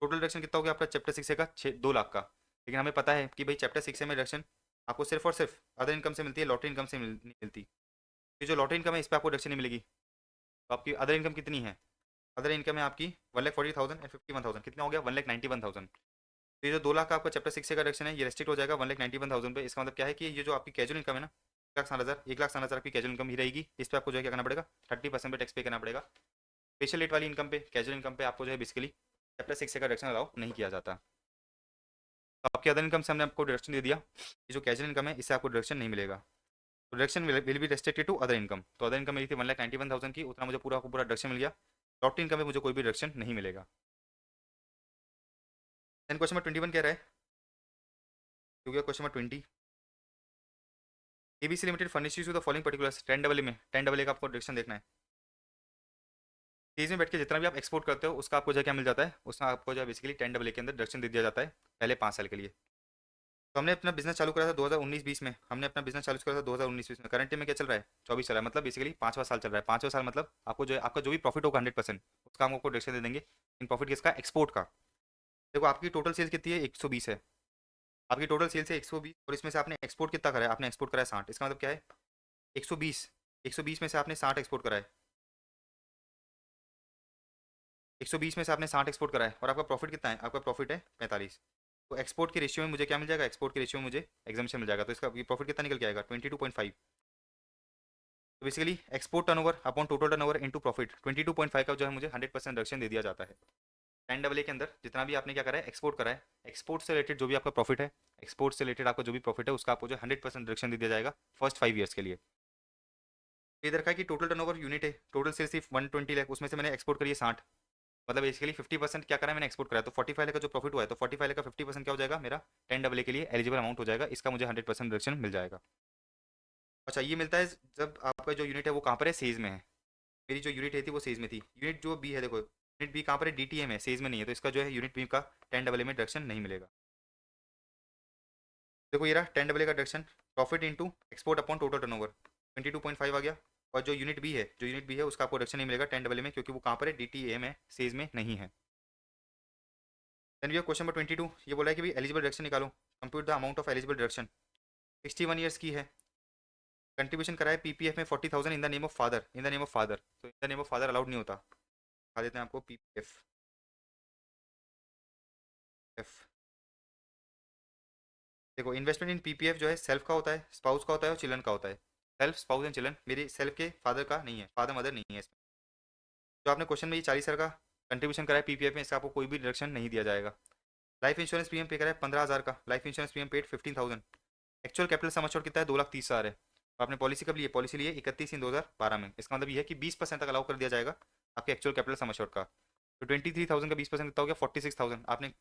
टोटल डिडक्शन कितना हो गया आपका चैप्टर 6 का, 2 लाख का। लेकिन हमें पता है कि भाई चैप्टर 6 में डिडक्शन आपको सिर्फ और सिर्फ अदर इनकम से मिलती है, लॉटरी इनकम से नहीं मिलती। तो जो लॉटरी इनकम है इस पर आपको डिडक्शन नहीं मिलेगी। तो आपकी अदर इनकम कितनी है, अदर इनकम है आपकी 1,40,000 एंड 51,000, कितना हो गया 1,91,000। तो ये जो 2 लाख का आपका चैप्टर 6 का डिडक्शन है ये रेस्ट्रिक्ट हो जाएगा 1,91,000 पे। इसका मतलब क्या है कि ये जो आपकी कैजुअल इनकम है ना, 1,60,000 आपकी कैजुअल इनकम ही रहेगी, इस पर आपको जो है क्या करना पड़ेगा, 30% पे टैक्स पे करना पड़ेगा। स्पेशल रेट वाली इनकम पे, कैजुअल इनकम पे आपको जो है बेसिकली चैप्टर 6 का डिडक्शन अलाउ नहीं किया जाता। तो आपकी अदर इनकम से हमने आपको डिडक्शन दे दिया, ये जो कैजुअल इनकम है इससे आपको डिडक्शन नहीं मिलेगा। तो deduction will be restricted to other income. तो अदर इनकम मेरी थी 1,91,000 की, उतना मुझे पूरा पूरा डिडक्शन मिल गया। लॉटरी इनकम में मुझे कोई भी डिडक्शन नहीं मिलेगा। देन क्वेश्चन नंबर 21 कह रहा है, क्योंकि question number 20, ABC limited furnish the following particulars 10AA में, 10AA का आपको डिडक्शन देखना है। चीज़ में बैठ के जितना भी आप एक्सपोर्ट करते हो उसका आपको जो है क्या मिल जाता है, उसका आपको जो है बेसिकली 10AA के अंदर डिडक्शन दे दिया जाता है पहले 5 साल के लिए। तो हमने अपना बिजनेस चालू करा था 2019-20 में, हमने अपना बिजनेस चालू करा था 2019-20 में, करंट में क्या चल रहा है 24 चल रहा है, मतलब बेसिकली 5वां साल चल रहा है। 5वां साल मतलब आपको जो है आपका जो भी प्रॉफिट होगा 100% उसका हम आपको डिडक्शन दे देंगे। इन प्रॉफिट किसका, एक्सपोर्ट का। देखो आपकी टोटल सेल्स कितनी है, 120 है, आपकी टोटल सेल्स है 120, और इसमें से आपने एक्सपोर्ट कितना करा है, आपने एक्सपोर्ट करा है 60, इसका मतलब क्या है 120, 120 में से आपने 60 एक्सपोर्ट करा है। 120 में से आपने 60 एक्सपोर्ट करा है और आपका प्रॉफिट कितना है, आपका प्रॉफिट है 45। तो एक्सपोर्ट के रेशियो में मुझे क्या मिल जाएगा, एक्सपोर्ट के रेशियो में मुझे एग्जामेशन मिल जाएगा, तो इसका प्रॉफिट कितना निकल के आएगा 22.5। तो basically export turnover upon total turnover into profit 22.5 का जो है मुझे 100% रिडक्शन दे दिया जाता है। 10AA के अंदर जितना भी आपने क्या करा है, एक्सपोर्ट करा है, एक्सपोर्ट से रिलेटेड जो भी आपका प्रॉफिट है, एक्सपोर्ट से रिलेटेड आपका जो भी प्रॉफिट है उसका आपको जो 100% रिडक्शन दे दिया जाएगा फर्स्ट 5 ईयर्स के लिए। इधर का कि टोटल टर्नओवर यूनिट है, टोटल सेल्स सिर्फ 120 लाख, उसमें से मैंने एक्सपोर्ट करी है 60, मतलब बेसिकली 50% क्या करा है मैंने, एक्सपोर्ट करा है, तो 45 लाख का जो प्रॉफिट हुआ है, तो 45 लाख का 50% क्या हो जाएगा मेरा 10AA के लिए एलिजिबल अमाउंट हो जाएगा, इसका मुझे 100% रिडक्शन मिल जाएगा। अच्छा ये मिलता है जब आपका जो यूनिट है वो कहाँ पर है, सेज में है। मेरी जो यूनिट है थी वो सेज में थी, यूनिट जो बी है देखो, यूनिट बी कहाँ पर है, डीटीएम है, सेज में नहीं है, तो इसका जो है यूनिट बी का 10AA में रिडक्शन नहीं मिलेगा। देखो ये रहा 10AA का reduction, profit into export upon total turnover 22.5 आ गया, और जो यूनिट बी है, जो यूनिट बी है उसका आपको रिडक्शन नहीं मिलेगा 10AA में, क्योंकि वो कहाँ पर है, डीटीएम है, सेज में नहीं है। Then we have question number 22, ये बोला है कि भाई एलिजिबल डिडक्शन निकालो, compute the amount of eligible deduction. 61 years की है, कंट्रीब्यूशन करा है पीपीएफ में 40,000 in the name of father, in the name of father, तो in the name of father allowed नहीं होता, बता देते हैं आपको पीपीएफ एफ। देखो इन्वेस्टमेंट इन पीपीएफ जो है सेल्फ का होता है, स्पाउस का होता है और चिल्ड्रन का होता है। सेल्फ, स्पाउस एंड चिल्ड्रन, मेरी सेल्फ के फादर का नहीं है, फादर मदर नहीं है इसमें। जो आपने क्वेश्चन में ये 40,000 का कंट्रीब्यूशन करा है पीपीएफ में, इसका आपको कोई भी डिडक्शन नहीं दिया जाएगा। लाइफ इंश्योरेंस प्रीमियम पे करा है 15,000 का, life insurance premium paid 15,000, actual capital sum assured कितना है, 2,30,000 है। तो आपने पॉलिसी कब ली है, पॉलिसी ली है 31/3/2012 में, इसका मतलब ये है कि 20% तक अलाउ कर दिया जाएगा आपके एक्चुअल कैपिटल सम एश्योर्ड का। तो 23,000 का 20% कितना हो गया 46,000, आपने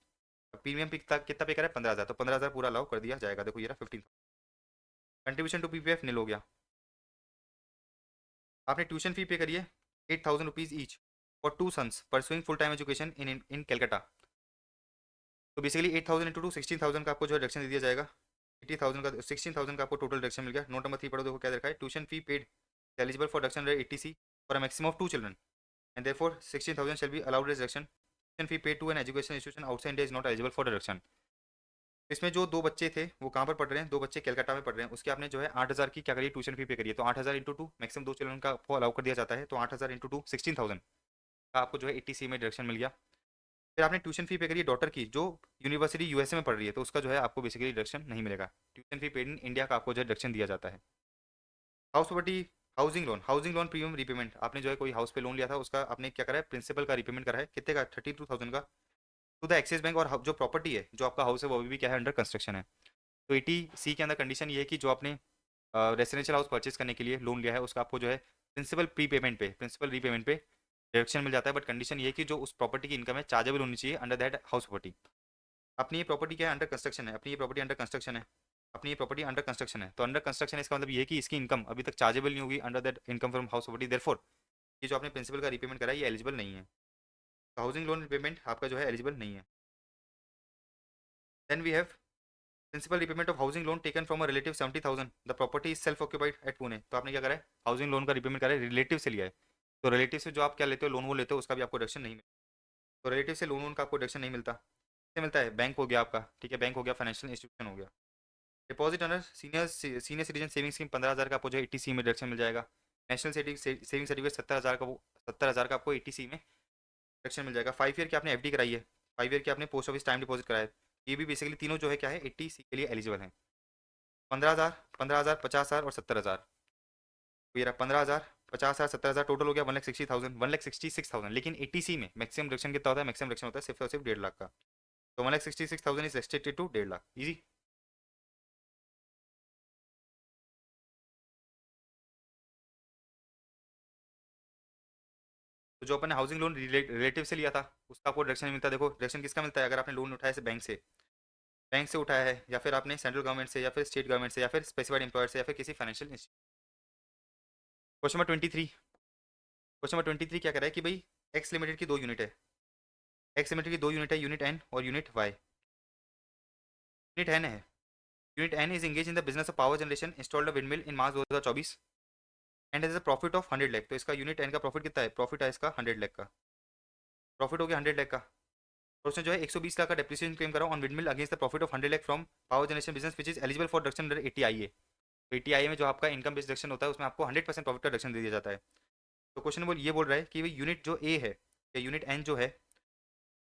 प्रीमियम कितना कितना पे करा है 15,000, तो 15,000 पूरा अलाउ कर दिया जाएगा। देखो ये रहा 15, कंट्रीब्यूशन टू पीपीएफ नील हो गया। आपने ट्यूशन फी पे करी है 8,000 rupees each for 2 sons pursuing full time education in Calcutta. तो बेसिकली 8,000 इंटू 16,000 का आपको जो रिडक्शन दे दिया जाएगा, 80,000 का 16,000 का आपको टोटल रिडक्शन मिल गया। नोट नंबर 3 पढ़ो, देखो क्या देखा है, tuition fee paid eligible for reduction 80C for a maximum of 2 children and therefore 16,000 shall be allowed as reduction, tuition fee paid to an education institution outside India is not eligible for reduction. इसमें जो दो बच्चे थे वो कहाँ पर पढ़ रहे हैं, दो बच्चे कलकत्ता में पढ़ रहे हैं, उसके आपने जो है 8,000 की क्या करिए ट्यूशन फी पे करिए, तो 8,000 इंटू 2 मैक्सिमम 2 चिल्ड्रन का आपको अलाउ कर दिया जाता है, तो 8,000 इंटू 2 16,000 का आपको जो है 80C में डिडक्शन मिल गया। फिर आपने ट्यूशन फी पे करी डॉटर की जो यूनिवर्सिटी यूएसए में पढ़ रही है, तो उसका जो है आपको बेसिकली डिडक्शन नहीं मिलेगा, tuition fee paid in India का आपको जो है डिडक्शन दिया जाता है। House property, housing loan premium repayment, आपने जो है कोई हाउस पे लोन लिया था उसका आपने क्या करा है, प्रिंसिपल का रीपेमेंट करा है, कितने का 32,000 का, टू द एक्सिस बैंक, और जो प्रॉपर्टी है जो आपका हाउस है वो अभी भी क्या है, अंडर कंस्ट्रक्शन है। तो 80C के अंदर कंडीशन ये है कि जो आपने रेसिडेंशियल हाउस परचेज करने के लिए लोन लिया है उसका आपको जो है प्रिंसिपल रीपेमेंट पे डिडक्शन मिल जाता है, बट कंडीशन ये है कि जो उस प्रॉपर्टी की इनकम है चार्जेबल होनी चाहिए अंडर दैट हाउस प्रॉपर्टी। अपनी ये प्रॉपर्टी क्या है, अंडर कंस्ट्रक्शन है, अपनी ये प्रॉपर्टी अंडर कंस्ट्रक्शन है, अपनी ये प्रॉपर्टी अंडर कंस्ट्रक्शन है, तो अंडर कंस्ट्रक्शन इसका मतलब ये है कि इसकी इनकम अभी तक चार्जेबल नहीं होगी under that income from house property, therefore ये जो आपने प्रिंसिपल का रीपेमेंट करा है ये एलिजिबल नहीं है, तो हाउसिंग लोन रीपेमेंट आपका जो है एलिजिबल नहीं है। Then we have principal repayment of housing loan taken from a relative 70,000, the property is self occupied at Pune, तो आपने क्या करा है, हाउसिंग लोन का रीपेमेंट करा है, रिलेटिव से लिया है, तो रिलेटिव से जो आप क्या लेते हो लोन वो लेते हो उसका भी आपको डिडक्शन नहीं मिलता, तो रिलेटिव से लोन वोन का आपको डिडक्शन नहीं मिलता। किससे मिलता है, बैंक हो गया आपका, ठीक है, बैंक हो गया, फाइनेंशियल इंस्टीट्यूशन हो गया। Deposit under senior citizen saving scheme 15,000 का आपको जो है 80C में डिडक्शन मिल जाएगा। नेशनल सेविंग सर्टिफिकेट 70,000 का, वो 70,000 का आपको 80C में डिडक्शन मिल जाएगा। 5 ईयर की आपने एफडी कराई है, 5 ईयर की आपने पोस्ट ऑफिस टाइम डिपॉजिट कराया है, ये भी बेसिकली तीनों जो है क्या है 80C के लिए एलिजिबल है। 15,000, 15,000, 50,000 और 70,000, तो ये रहा 15,000, 50,000, 70,000, टोटल हो गया 1,60,000, 1,66,000, लेकिन 80C में मैक्सिमम डिडक्शन कितना होता है, मैक्सिमम डिडक्शन होता है सिर्फ और सिर्फ 1.5 लाख का, तो 1,66,000 is restricted to 1.5 lakh, easy. तो जो अपन ने हाउसिंग लोन रिलेटिव से लिया था उसका आपको डिडक्शन नहीं मिलता। देखो डिडक्शन किसका मिलता है, अगर आपने लोन उठाया है बैंक से उठाया है, या फिर आपने सेंट्रल गवर्नमेंट से, या फिर स्टेट गवर्नमेंट से, या फिर स्पेसिफाइड एम्प्लॉयर से, या फिर किसी financial institute. Question number 23, question number 23 क्या कह रहा है कि भाई एक्स लिमिटेड की दो यूनिट है, एक्स लिमिटेड की दो यूनिट है, यूनिट एन और यूनिट वाई। यूनिट एन है, unit N is engage in the business of power generation installed windmill in March 2024 and is a profit of 100 lakh, तो इसका यूनिट एन का profit कितना है, प्रॉफिट है इसका 100 लाख का, प्रॉफिट हो गया 100 लाख का, और उसने जो है 120 लाख का डेप्रिसिएशन क्लेम करा on windmill against the profit of 100 lakh from power generation business which is eligible for deduction under 80IA। तो 80IA में जो आपका इनकम बेस्ड डिडक्शन होता है उसमें आपको 100% प्रॉफिट का डिडक्शन दे दिया जाता है। तो क्वेश्चन ये बोल रहा है कि यूनिट जो ए है, या यूनिट एन जो है,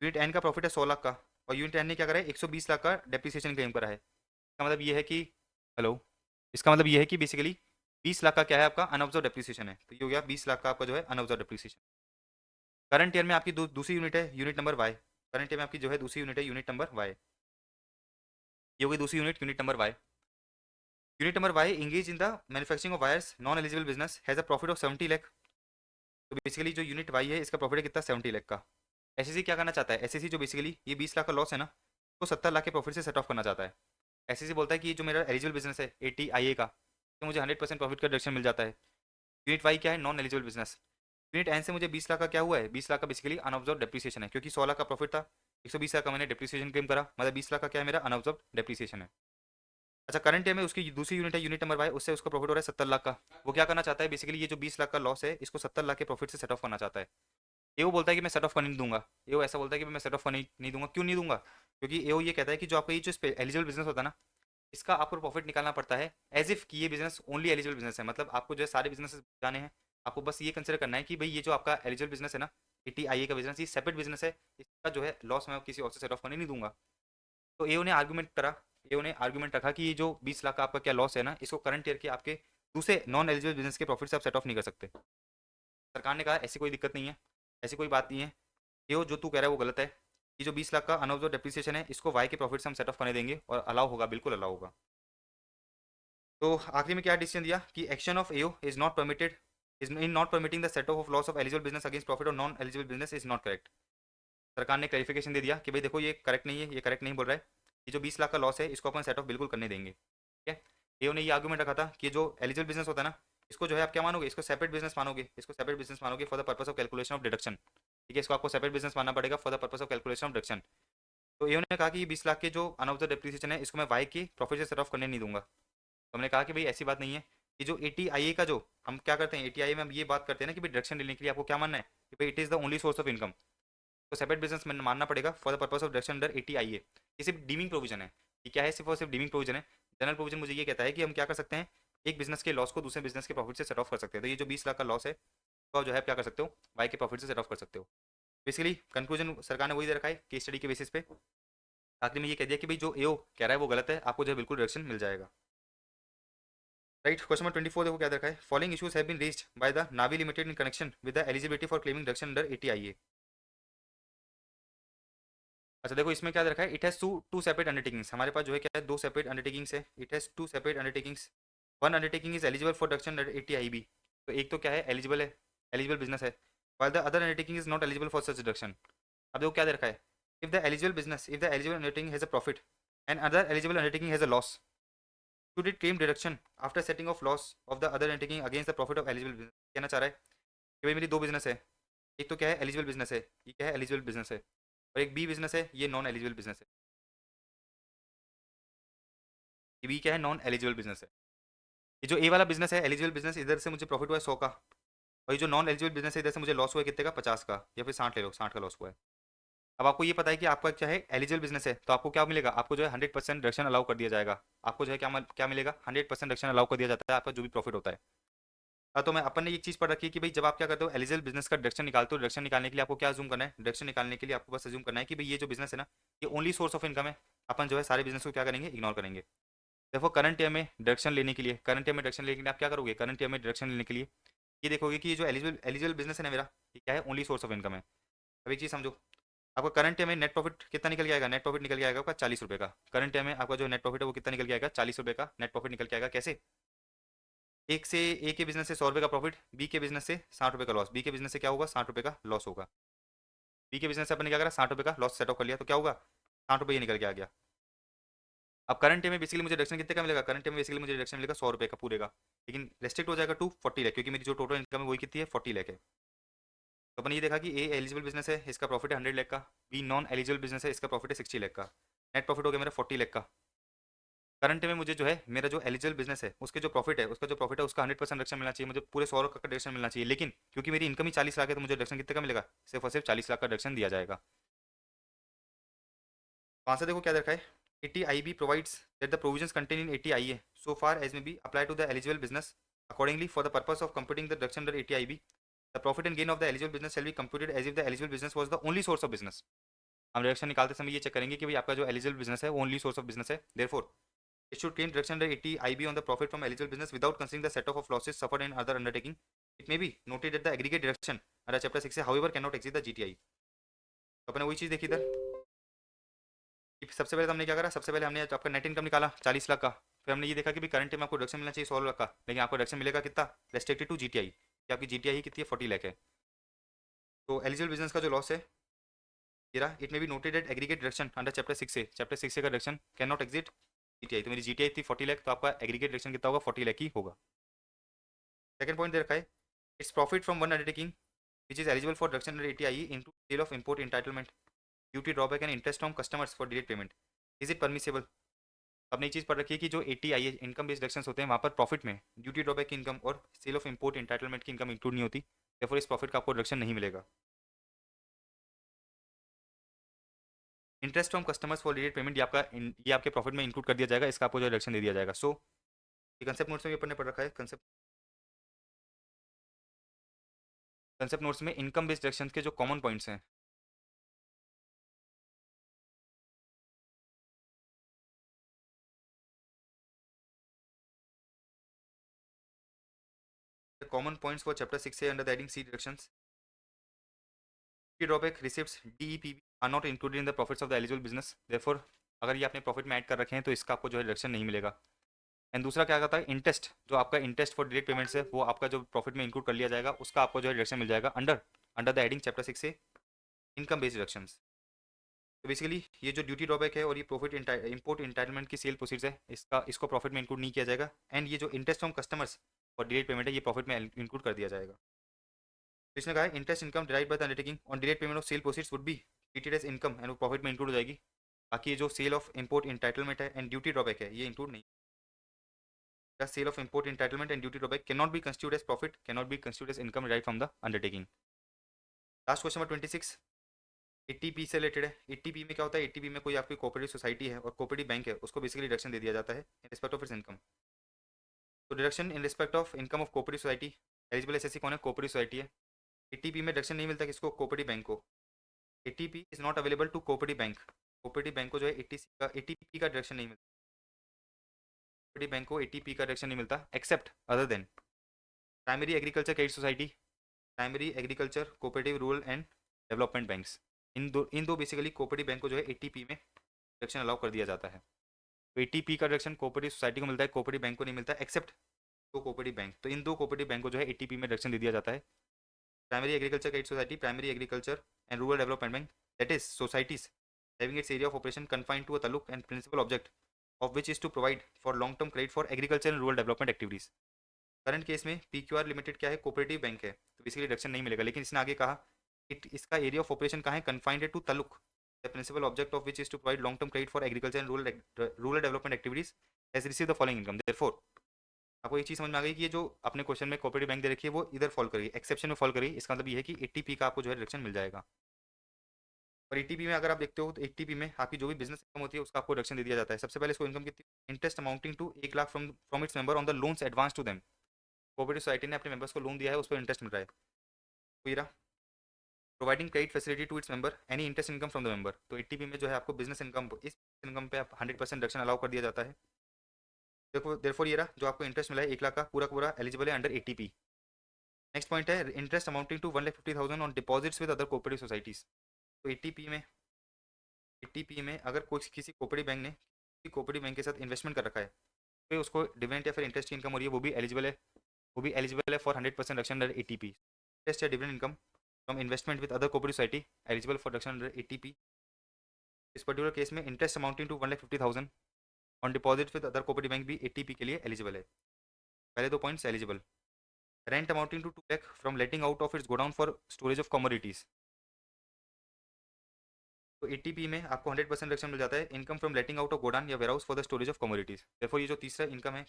यूनिट एन का प्रॉफिट है 100 लाख का, और यूनिट एन ने क्या करा है 120 लाख का डेप्रिसिएशन क्लेम करा है। इसका मतलब ये है कि, हेलो, इसका मतलब ये है कि बेसिकली 20 लाख का क्या है आपका अनऑब्जर्व डेप्रिसिएशन है, तो ये हो गया 20 लाख का आपका जो है अनऑब्जर्व डेप्रिसिएशन। करंट ईयर में आपकी दूसरी यूनिट है unit number Y, current year में आपकी जो है दूसरी यूनिट है यूनिट नंबर वाई, ये होगी दूसरी unit unit number Y. Unit number Y engage in the manufacturing of wires non eligible business has a profit of 70 lakh. तो बेसिकली जो यूनिट वाई है इसका प्रॉफिट है कितना 70 लाख का। एसएससी क्या करना चाहता है, एसएससी जो बेसिकली ये 20 लाख का लॉस है ना, तो 70 लाख के प्रॉफिट से सेट ऑफ करना चाहता है। एसएससी बोलता है कि ये जो मेरा एलिजिबल बिजनेस है 80 IA का, तो मुझे 100% प्रॉफिट का डिडक्शन मिल जाता है। यूनिट वाई क्या है, non eligible business. Unit N से मुझे 20 लाख का क्या हुआ है, 20 लाख का बेसिकली अनऑब्जर्व डेप्रिसिएशन है, क्योंकि 100 लाख का प्रॉफिट था, 120 लाख का मैंने डेप्रिसिएशन क्लेम करा, मतलब 20 लाख का क्या है मेरा अनऑब्जर्व डेप्रिसिएशन है। अच्छा, करंट ईयर में उसकी दूसरी यूनिट है यूनिट नंबर वाई, उससे उसका प्रॉफिट हो रहा है 70 लाख का। वो क्या करना चाहता है बेसिकली, ये जो 20 लाख का लॉस है इसको 70 लाख के प्रॉफिट से सेट ऑफ करना चाहता है। ये वो बोलता है कि मैं सेट ऑफ करने नहीं दूंगा, ये वो ऐसा बोलता है कि मैं सेट ऑफ करने नहीं दूंगा। क्यों नहीं दूंगा, क्योंकि ये वो ये कहता है कि जो आपका ये जो एलिजिबल बिजनेस होता है ना, इसका आपको प्रॉफिट निकालना पड़ता है एज इफ कि ये बिजनेस ओनली एलिजिबल बिजनेस है, मतलब आपको जो है सारे बिजनेस जाने हैं, आपको बस ये कंसिडर करना है कि भाई ये जो आपका एलिजिबल बिजनेस है ना, 80 IA का बिजनेस, ये सेपरेट बिजनेस है, इसका जो है लॉस मैं किसी और से सेट ऑफ करने नहीं दूंगा। तो एओ ने आर्गूमेंट करा, एओ ने आर्गूमेंट रखा कि ये जो 20 लाख का आपका क्या लॉस है ना, इसको करंट ईयर के आपके दूसरे नॉन एलिजिबल बिजनेस के प्रॉफिट से आप सेट ऑफ नहीं कर सकते। सरकार ने कहा ऐसी कोई दिक्कत नहीं है, ऐसी कोई बात नहीं है, एओ जो तू कह रहा है वो गलत है, ये जो 20 लाख का अनऑब्जर्व डेप्रिसिएशन है इसको वाई के प्रॉफिट से हम सेट ऑफ करने देंगे और अलाउ होगा, बिल्कुल अलाउ होगा। तो आखिरी में क्या डिसीजन दिया कि action of AO is not permitted, is in not permitting the set of loss of eligible business against profit of non eligible business is not correct. सरकार ने क्लैरिफिकेशन दे दिया कि भाई देखो ये करेक्ट नहीं है, ये करेक्ट नहीं बोल रहा है, ये जो 20 लाख का लॉस है इसको अपन सेट ऑफ बिल्कुल करने देंगे। ठीक है, एओ ने ये आर्गूमेंट रखा था कि जो एलिजिबल बिजनेस होता है ना, इसको जो है आप क्या मानोगे, इसको सेपरेट बिजनेस मानोगे, इसको सेपरेट बिजनेस मानोगे for the purpose of calculation of deduction. ठीक है, इसको आपको सेपरेट बिजनेस मानना पड़ेगा for the purpose of calculation of deduction. तो एओ ने कहा कि ये 20 लाख के जो अनऑब्जर्व डेप्रिसिएशन है इसको मैं वाई के प्रॉफिट से सेट ऑफ करने नहीं दूंगा। तो हमने कहा कि भाई ऐसी बात नहीं है कि जो 80 IA का जो हम क्या करते हैं 80 IA में हम ये बात करते हैं ना कि भाई डिडक्शन लेने के लिए आपको क्या मानना है कि भाई it is the only source of income, तो सेपरेट बिजनेस मानना पड़ेगा for the purpose of deduction under 80 IA। ये सिर्फ डीमिंग प्रोविजन है, ये क्या है, सिर्फ और सिर्फ डीमिंग प्रोविजन है। जनरल प्रोविजन मुझे ये कहता है कि हम क्या कर सकते हैं, एक बिजनेस के लॉस को दूसरे बिजनेस के प्रॉफिट से सेट ऑफ कर सकते हैं। तो ये जो 20 लाख का लॉस है तो आप जो है क्या कर सकते हो, वाई के प्रॉफिट से सेट ऑफ कर सकते हो। बेसिकली कंक्लूजन सरकार ने वही दे रखा है केस स्टडी के बेसिस पे। आखिर में ये कह दिया कि भाई जो एओ कह रहा है वो गलत है, आपको जो है बिल्कुल डिडक्शन मिल जाएगा। राइट, क्वेश्चन नंबर 24 देखो क्या देखा है, following issues have been raised by the Navi limited in connection with the eligibility for claiming deduction under 80 IA। अच्छा देखो इसमें क्या दे रखा है, it has two separate undertakings, हमारे पास जो है क्या है दो सेपरेट अंडरटेकिंग्स है, it has two separate undertakings. One undertaking is eligible for deduction under 80 IB, तो एक तो क्या है एलिजिबल है, एलिजिबल बिजनेस है, while the other undertaking is not eligible for such deduction। अब देखो क्या दे रखा है, if the eligible business, if the eligible undertaking has a profit and other eligible undertaking has a loss, should it claim deduction after setting off loss of the other undertaking against the profit of eligible business। कहना चाह रहा है कि भाई मेरी दो business है, एक तो क्या है एलिजिबल बिजनेस है, ये क्या है एलिजिबल बिजनेस है, और एक बी बिजनेस है ये नॉन एलिजिबल बिजनेस है, ये बी क्या है नॉन एलिजिबल बिजनेस है। ये जो ए वाला बिजनेस है एलिजिबल बिजनेस, इधर से मुझे प्रॉफिट हुआ है 100 का, और ये जो नॉन एलिजिबल बिजनेस है इधर से मुझे लॉस हुआ है कितने का 50 का, या फिर 60 ले लो 60 का लॉस हुआ है। अब आपको ये पता है कि आपका चाहे एलिजिबल बिजनेस है तो आपको क्या मिलेगा, आपको जो है 100% रिडक्शन अलाउ कर दिया जाएगा, आपको जो है क्या मिलेगा 100% रिडक्शन अलाउ कर दिया जाता है आपका जो भी प्रॉफिट होता है। तो मैं अपन ने एक चीज़ पढ़ रखी है कि भाई जब आप क्या करते हो एलिजिबल बिजनेस का डिडक्शन निकालते हो, डिडक्शन निकालने के लिए आपको क्या जूम करना है, डिडक्शन निकालने के लिए आपको बस अज्यूम करना है कि भाई ये जो बिजनेस है ना ये ओनली सोर्स ऑफ इनकम है, अपन जो है सारे बिजनेस को क्या करेंगे इग्नोर करेंगे। देखो करंट ईयर में डिडक्शन लेने के लिए, करंट ईयर में डिडक्शन लेने के लिए आप क्या करोगे, करंट ईयर में डिडक्शन लेने के लिए ये देखोगे कि ये जो एलिजिबल एलिजिबल बिजनेस है ना मेरा, ये क्या है ओनली सोर्स ऑफ इनकम है। अब एक चीज़ समझो, आपका करंट ईयर में नेट प्रॉफिट कितना निकल के आएगा, नेट प्रॉफिट निकल के आएगा आपका 40 रुपये का। करंट ईयर में आपका जो नेट प्रॉफिट है वो कितना निकल के आएगा 40 रुपये का नेट प्रॉफिट निकल के आएगा। कैसे, एक से ए के बिजनेस से 100 रुपये का प्रॉफिट, बी के बिजनेस से 60 रुपये का लॉस, बी के बिजनेस से क्या होगा 60 रुपये का लॉस होगा। बी के बिजनेस से अपन ने क्या करा 60 रुपये का लॉस सेट ऑफ कर लिया, तो क्या होगा 60 रुपये ये निकल के आ गया। अब करंट ईयर में बेसिकली मुझे रिडक्शन कितने का मिलेगा, करंट ईयर में बेसिकली मुझे रिडक्शन मिलेगा 100 रुपये का पूरे का, लेकिन रेस्ट्रिक्ट हो जाएगा टू 40 लाख, क्योंकि मेरी जो टोटल इनकम है वही कितनी है 40 लाख है। तो अपन ये देखा कि ए एलिजिबल बिजनेस है इसका प्रॉफिट है 100 लाख का, बी नॉन एलिजिबल बिजनेस है इसका प्रॉफिट है 60 लाख का, नेट प्रॉफिट हो गया मेरा 40 लाख का। करंट में मुझे जो है मेरा जो एलिजिबल बिजनेस है उसके जो प्रॉफिट है उसका 100% रिडक्शन मिलना चाहिए, मुझे पूरे 100 लाख का रिडक्शन मिलना चाहिए, लेकिन क्योंकि मेरी इनकम ही 40 लाख है तो मुझे रिडक्शन कितने का मिलेगा, सिर्फ और सिर्फ 40 लाख का रिडक्शन दिया जाएगा। वहाँ से देखो क्या देखा है, 80 IB provides that the provisions contained in 80 IA so far as may be applied to the eligible business accordingly for the purpose of computing the deduction under 80 IB the profit and gain of the eligible business shall be computed as if the eligible business was the only source of business. हम deduction निकालते समय ये check करेंगे कि भाई आपका जो eligible business है वो ओनली सोर्स ऑफ बिजनेस है, therefore it should claim deduction under 80 IB on the profit from eligible business without considering the set off of losses suffered in other undertaking. It may be noted that the aggregate deduction under chapter 6 however cannot exceed the GTI. तो अपने वही चीज देखी इधर कि सबसे पहले तो हमने क्या करा, सबसे पहले हमने आपका नेट इनकम निकाला 40 लाख का, फिर हमने ये देखा कि भी करंट में आपको डिडक्शन मिलना चाहिए 100 लाख का, लेकिन आपको डिडक्शन मिलेगा कितना, रेस्ट्रिक्टेड टू GTI, कि आपकी GTI कितनी है 40 लाख है। तो एलिजिबल बिजनेस का जो लॉस है ये रहा, it may be noted at aggregate deduction under chapter 6 से, चैप्टर 6 से का deduction can not exit GTI। तो मेरी GTI थी 40 लाख, तो आपका एग्रीगेट डिडक्शन कितना होगा 40 लाख ही होगा। सेकंड पॉइंट दे रखा है, its profit from one undertaking which is eligible for deduction under 80 IE into sale of import entitlement, duty drawback and interest from customers for delayed payment. Is it permissible? अब नई चीज़ पढ़ रखी है कि जो 80 IE income based deductions होते हैं वहाँ पर प्रॉफिट में ड्यूटी ड्रॉबैक की इनकम और सेल ऑफ इंपोर्ट एंटाइटलमेंट की इनकम इंक्लूड नहीं होती, therefore इस प्रॉफिट का आपको डिडक्शन नहीं मिलेगा। Interest from customers for delayed payment ये आपके प्रॉफिट में इंक्लूड कर दिया जाएगा, इसका आपको जो डिडक्शन दे दिया जाएगा। सो ये कंसेप्ट नोट्स में भी अपन ने पढ़ रखा है, कंसेप्ट नोट्स में इनकम बेस्ड डिडक्शंस के जो कॉमन पॉइंट्स हैं, कॉमन पॉइंट्स फॉर चैप्टर 6 से under the heading C deductions, drawback receipts DEPB are not included in the profits of the eligible business, therefore अगर ये आपने प्रॉफिट में add कर रखे हैं तो इसका आपको जो है डिडक्शन नहीं मिलेगा। एंड दूसरा क्या कहता है, इंटरेस्ट, जो आपका इंटरेस्ट फॉर डिलेड पेमेंट्स है वो आपका जो प्रॉफिट में इंक्लूड कर लिया जाएगा, उसका आपको जो है डिडक्शन मिल जाएगा under under the heading chapter 6 से इनकम बेस्ड डिडक्शंस। तो बेसिकली ये जो ड्यूटी ड्रॉबैक है और ये प्रॉफिट इंपोर्ट इंटाइटलमेंट की सेल प्रोसीड्स है, इसको प्रॉफिट में इंक्लूड नहीं किया जाएगा। एंड ये जो interest from customers for delayed payment है ये प्रॉफिट में इंक्लूड कर दिया जाएगा। तो इसने कहा है interest income derived by the undertaking on delayed payment of sale proceeds would be treated as income and वो प्रॉफिट में इंक्लूड हो जाएगी। बाकी ये जो सेल ऑफ इंपोर्ट इंटाइटलमेंट है एंड ड्यूटी ड्रॉबैक है ये इंक्लूड नहीं। The sale of import entitlement and duty drawback cannot be constituted as profit, cannot be constituted as income derived from the undertaking. Last question number 26, 80P से related है। 80P में क्या होता है, 80P में कोई आपकी कोऑपरेटिव सोसाइटी है और कोऑपरेटिव बैंक है, उसको बेसिकली डिडक्शन दे दिया जाता है in respect of its income. तो deduction in respect of income of cooperative society, eligible SSC कौन है, कोऑपरेटिव सोसाइटी है। 80P में डिडक्शन नहीं मिलता किसको, कोऑपरेटिव बैंक को। 80P is not available to cooperative bank, cooperative bank को जो है 80P का डिडक्शन नहीं मिलता, कोऑपरेटिव बैंक को 80P का डिडक्शन नहीं मिलता except other than primary agriculture credit society, primary agriculture cooperative rural and development banks, इन दो बेसिकली कोऑपरेटिव बैंक को जो है 80P में डिडक्शन अलाउ कर दिया जाता है। तो 80P का डिडक्शन कोऑपरेटिव सोसाइटी को मिलता है, कोऑपरेटिव बैंक को नहीं मिलता एक्सेप्ट दो कोऑपरेटिव बैंक। तो इन दो कोऑपरेटिव बैंक को जो है 80P में डिडक्शन दे दिया जाता है, primary agriculture credit society, primary agriculture and rural development bank, that is societies having its area of operation confined to a taluk and principal object of which is to provide for long term credit for agriculture and rural development activities. Current case में PQR limited क्या है, cooperative bank है, तो basically deduction नहीं मिलेगा। लेकिन इसने आगे कहा इसका एरिया ऑफ ऑपरेशन कहाँ है, कन्फाइंड है to taluk, the principal object of which is to provide long term credit for agriculture and rural development activities has receive the following income. Therefore आपको ये चीज समझ में आ गई कि ये जो अपने क्वेश्चन में कोऑपरेटिव बैंक दे रखी है वो इधर फॉल करेगी, एक्सेप्शन में फॉल करेगी। इसका मतलब ये है कि 80P का आपको जो है डिडक्शन मिल जाएगा। और 80P में अगर आप देखते हो तो 80P में आपकी जो भी बिजनेस इनकम होती है उसका आपको डिडक्शन दे दिया जाता है। सबसे पहले इसको इनकम कितनी, interest amounting to 1 lakh from its member on the loans advance to them, cooperative society ने अपने मेंबर्स को लोन दिया है, उस पर इंटरेस्ट मिल रहा है। तो providing credit facility to its member any interest income from the member. तो 80P में जो है आपको बिजनेस इनकम, इस इनकम पे आप 100% डिडक्शन अलाउ कर दिया जाता है। देखो देयरफॉर ये रहा जो आपको इंटरेस्ट मिला है 1 लाख का, पूरा पूरा एलिजिबल है अंडर 80P। नेक्स्ट पॉइंट है interest amounting to 1,50,000 on deposits with other cooperative societies. तो 80P में अगर कोई किसी कोऑपरेटिव बैंक ने किसी कोऑपरेटिव बैंक के साथ इन्वेस्टमेंट कर रखा है तो उसको डिविडेंड या फिर इंटरेस्ट की इनकम हो रही है, वो भी एलिजिबल है for 100% deduction under 80P। Interest या dividend income from investment with other cooperative society eligible for deduction under 80P। इस पर्टिकुलर केस में interest amounting to 1,50,000 on deposit with other cooperative bank भी 80P के लिए eligible है। पहले दो points eligible. Rent amounting to 2 लाख from letting out of its godown for storage of commodities. तो 80P में आपको 100% डिडक्शन मिल जाता है income from letting out of godown या warehouse for the storage of commodities. Therefore ये जो तीसरा इनकम है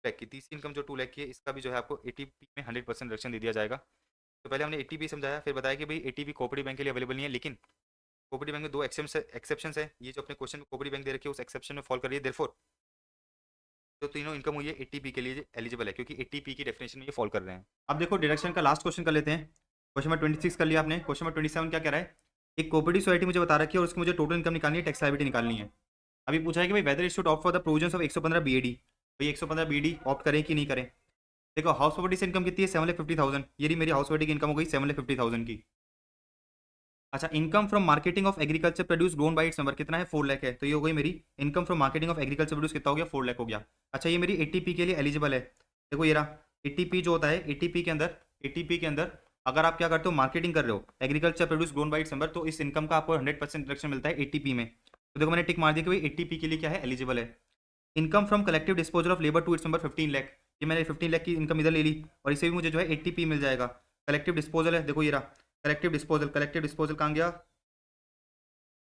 लाख की, तीसरी इनकम जो 2 लाख की है, इसका भी जो है आपको 80P में 100% डिडक्शन दे दिया जाएगा। तो पहले हमने 80P समझाया, फिर बताया कि भाई 80P कोऑपरेटिव बैंक के लिए अवेलेबल नहीं है, लेकिन कोऑपरेटिव बैंक में दो एक्सेप्शन है। ये जो अपने क्वेश्चन में कोऑपरेटिव बैंक दे रखी है उस एक्सेप्शन में फॉल कर रही है। देयरफॉर जो तीनों इनकम हुई है 80p के लिए एलिजिबल है, क्योंकि 80p की डेफिनेशन में ये फॉल कर रहे हैं। अब देखो डिडक्शन का लास्ट क्वेश्चन कर लेते हैं। क्वेश्चन नंबर 26 कर लिया आपने। क्वेश्चन नंबर 27 क्या कह रहा है? एक कोऑपरेटिव सोसाइटी मुझे बता रखी है और उसकी मुझे टोटल इनकम निकालनी है, टैक्स लायबिलिटी निकालनी है। अभी पूछा है कि भाई whether it should opt for the provisions of 115 BOD, भाई 115 बीडी ऑप्ट करें कि नहीं करें। देखो हाउस प्रॉपर्टी से इनकम कितनी है? 7,50,000। ये रही मेरी हाउस प्रॉपर्टी की इनकम हो गई 7,50,000 की। अच्छा, income from marketing of agriculture produce grown by it's number कितना है? 4 लाख है। तो ये हो गई मेरी income from marketing of agriculture produce कितना हो गया? 4 लाख हो गया। अच्छा, ये मेरी 80p के लिए एलिजिबल है। देखो ये रहा 80p जो होता है, 80p के अंदर अगर आप क्या करते हो, मार्केटिंग कर रहे हो agriculture produce grown by it's number, तो इस इनकम का आपको 100% डिडक्शन मिलता है 80p में। तो देखो मैंने टिक मार दिया कि भाई 80p के लिए क्या है? एलिजिबल है। Income from collective disposal of labour to its number 15 lakh, ये मैंने 15 लाख की इनकम इधर ले ली और इसे भी मुझे जो है 80p मिल जाएगा। कलेक्टिव डिस्पोजल है, देखो ये रहा कलेक्टिव डिस्पोजल कहाँ गया?